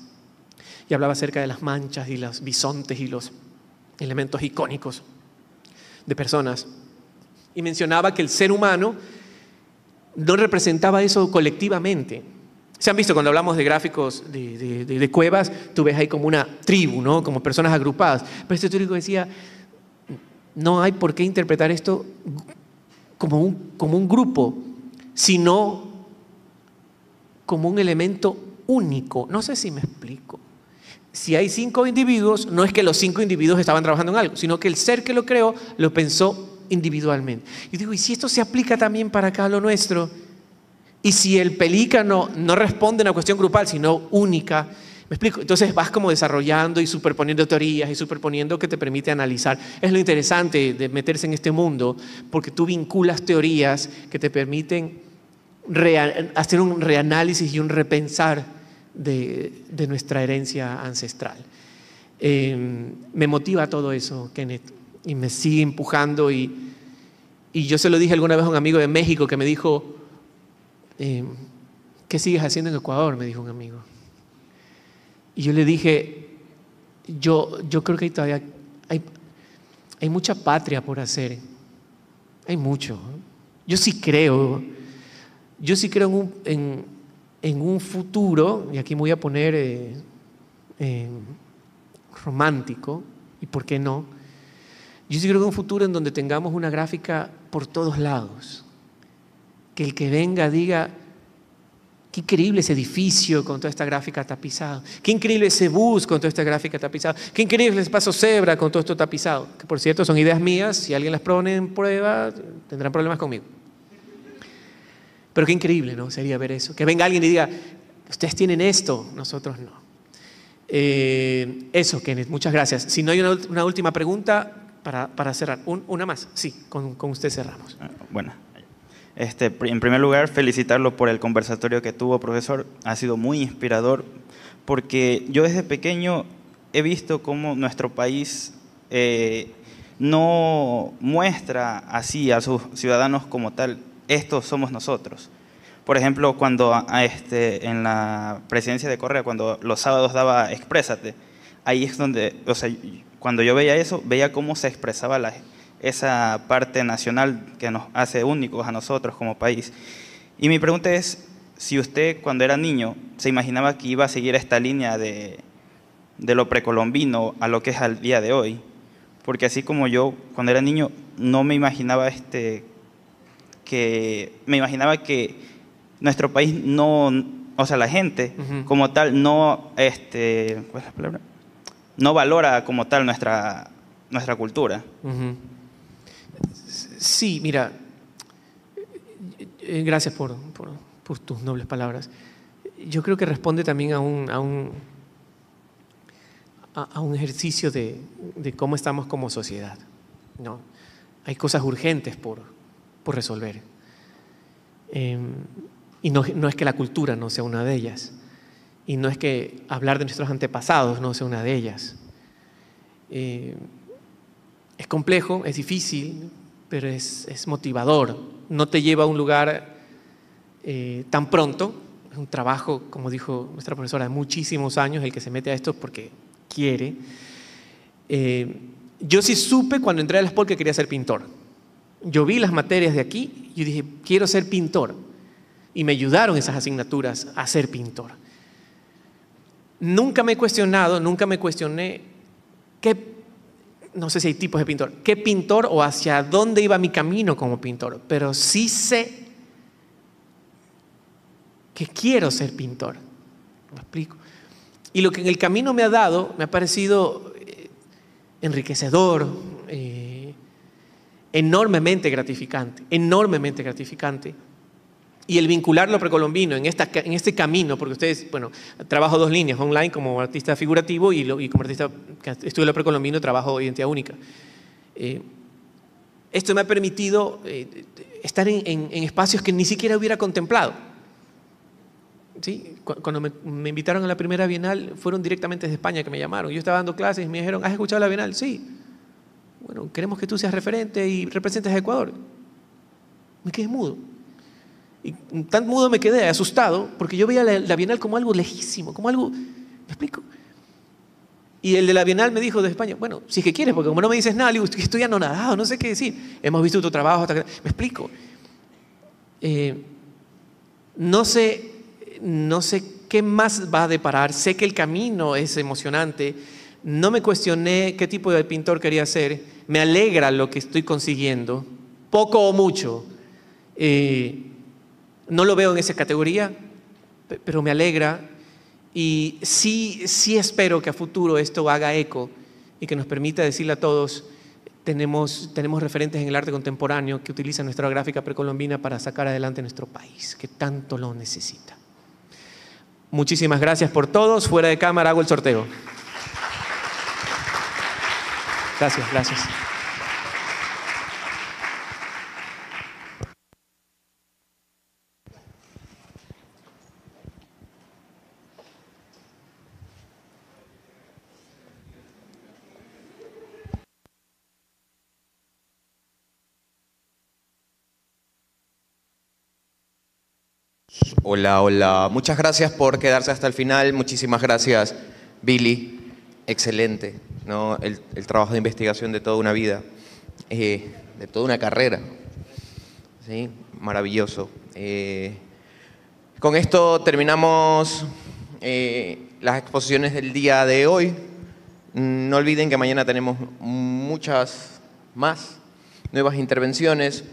y hablaba acerca de las manchas y los bisontes y los elementos icónicos de personas, y mencionaba que el ser humano no representaba eso colectivamente. Se han visto cuando hablamos de gráficos de cuevas, tú ves ahí como una tribu, ¿no? Como personas agrupadas. Pero este teórico decía, no hay por qué interpretar esto como un grupo, sino como un elemento único. No sé si me explico. Si hay 5 individuos, no es que los 5 individuos estaban trabajando en algo, sino que el ser que lo creó lo pensó individualmente. Y digo, ¿y si esto se aplica también para acá a lo nuestro? Y si el pelícano no responde a una cuestión grupal, sino única, ¿me explico? Entonces vas como desarrollando y superponiendo teorías y superponiendo que te permite analizar. Es lo interesante de meterse en este mundo, porque tú vinculas teorías que te permiten hacer un reanálisis y un repensar de nuestra herencia ancestral. Me motiva todo eso, Kenneth, y me sigue empujando. Y yo se lo dije alguna vez a un amigo de México que me dijo, ¿qué sigues haciendo en Ecuador?, me dijo un amigo. Y yo le dije, yo creo que todavía hay mucha patria por hacer. Hay mucho. Yo sí creo en un futuro, y aquí me voy a poner romántico, y por qué no, yo sí creo en un futuro en donde tengamos una gráfica por todos lados, que el que venga diga, qué increíble ese edificio con toda esta gráfica tapizada, qué increíble ese bus con toda esta gráfica tapizada, qué increíble ese paso cebra con todo esto tapizado, que por cierto son ideas mías, si alguien las pone en prueba tendrán problemas conmigo. Pero qué increíble, ¿no? Sería ver eso, que venga alguien y diga, ustedes tienen esto, nosotros no. Eso, Kenneth, muchas gracias. Si no hay una última pregunta para cerrar, una más, sí, con usted cerramos. Bueno, en primer lugar, felicitarlo por el conversatorio que tuvo, profesor. Ha sido muy inspirador porque yo desde pequeño he visto cómo nuestro país no muestra así a sus ciudadanos como tal, estos somos nosotros. Por ejemplo, cuando en la presidencia de Correa, cuando los sábados daba Exprésate, ahí es donde, o sea, cuando yo veía eso, veía cómo se expresaba esa parte nacional que nos hace únicos a nosotros como país. Y mi pregunta es, si usted cuando era niño se imaginaba que iba a seguir esta línea de lo precolombino a lo que es al día de hoy, porque así como yo cuando era niño no me imaginaba que nuestro país no, o sea, la gente como tal no, ¿cuál es la palabra? No valora como tal nuestra cultura. Sí, mira, gracias por tus nobles palabras. Yo creo que responde también a un ejercicio de cómo estamos como sociedad, ¿no? Hay cosas urgentes por resolver. Y no es que la cultura no sea una de ellas. Y no es que hablar de nuestros antepasados no sea una de ellas. Es complejo, es difícil, pero es motivador. No te lleva a un lugar tan pronto. Es un trabajo, como dijo nuestra profesora, de muchísimos años el que se mete a esto porque quiere. Yo sí supe cuando entré a la SPOL que quería ser pintor. Yo vi las materias de aquí y yo dije, quiero ser pintor. Y me ayudaron esas asignaturas a ser pintor. Nunca me cuestioné no sé si hay tipos de pintor, qué pintor o hacia dónde iba mi camino como pintor, pero sí sé que quiero ser pintor. ¿Me explico? Y lo que en el camino me ha dado, me ha parecido enriquecedor, enormemente gratificante. Y el vincular lo precolombino en este camino, porque ustedes, bueno, trabajo 2 líneas, online como artista figurativo y como artista que estudio lo precolombino, trabajo identidad única. Esto me ha permitido estar en espacios que ni siquiera hubiera contemplado. ¿Sí? Cuando me invitaron a la primera Bienal, fueron directamente desde España que me llamaron. Yo estaba dando clases y me dijeron, ¿has escuchado la Bienal? Sí. Bueno, queremos que tú seas referente y representes a Ecuador. Me quedé mudo. Y tan mudo me quedé, asustado, porque yo veía la Bienal como algo lejísimo, como algo, ¿me explico? Y el de la Bienal me dijo de España, bueno, si es que quieres, porque como no me dices nada, le digo, estoy anonadado, no sé qué decir. Hemos visto tu trabajo, ¿me explico? No sé qué más va a deparar, sé que el camino es emocionante, no me cuestioné qué tipo de pintor quería ser, me alegra lo que estoy consiguiendo, poco o mucho. No lo veo en esa categoría, pero me alegra y sí espero que a futuro esto haga eco y que nos permita decirle a todos, tenemos referentes en el arte contemporáneo que utilizan nuestra gráfica precolombina para sacar adelante nuestro país, que tanto lo necesita. Muchísimas gracias por todos. Fuera de cámara hago el sorteo. Gracias. Hola. Muchas gracias por quedarse hasta el final. Muchísimas gracias, Billy. Excelente, ¿no? El trabajo de investigación de toda una vida, de toda una carrera. ¿sí? Maravilloso. Con esto terminamos las exposiciones del día de hoy. No olviden que mañana tenemos muchas más nuevas intervenciones.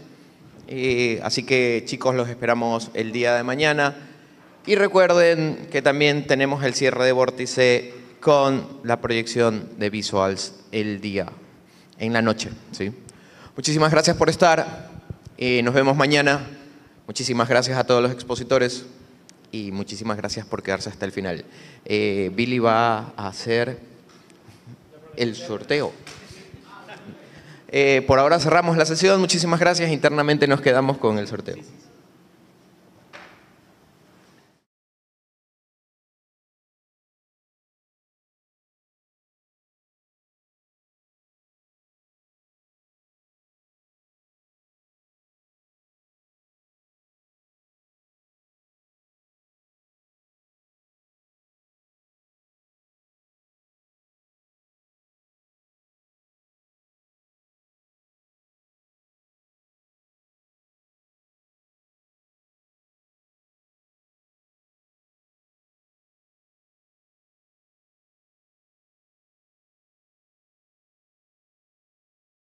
Así que, chicos, los esperamos el día de mañana. Y recuerden que también tenemos el cierre de Vórtice con la proyección de visuals en la noche, ¿sí? Muchísimas gracias por estar. Nos vemos mañana. Muchísimas gracias a todos los expositores y muchísimas gracias por quedarse hasta el final. Billy va a hacer el sorteo. Por ahora cerramos la sesión. Muchísimas gracias. Internamente nos quedamos con el sorteo.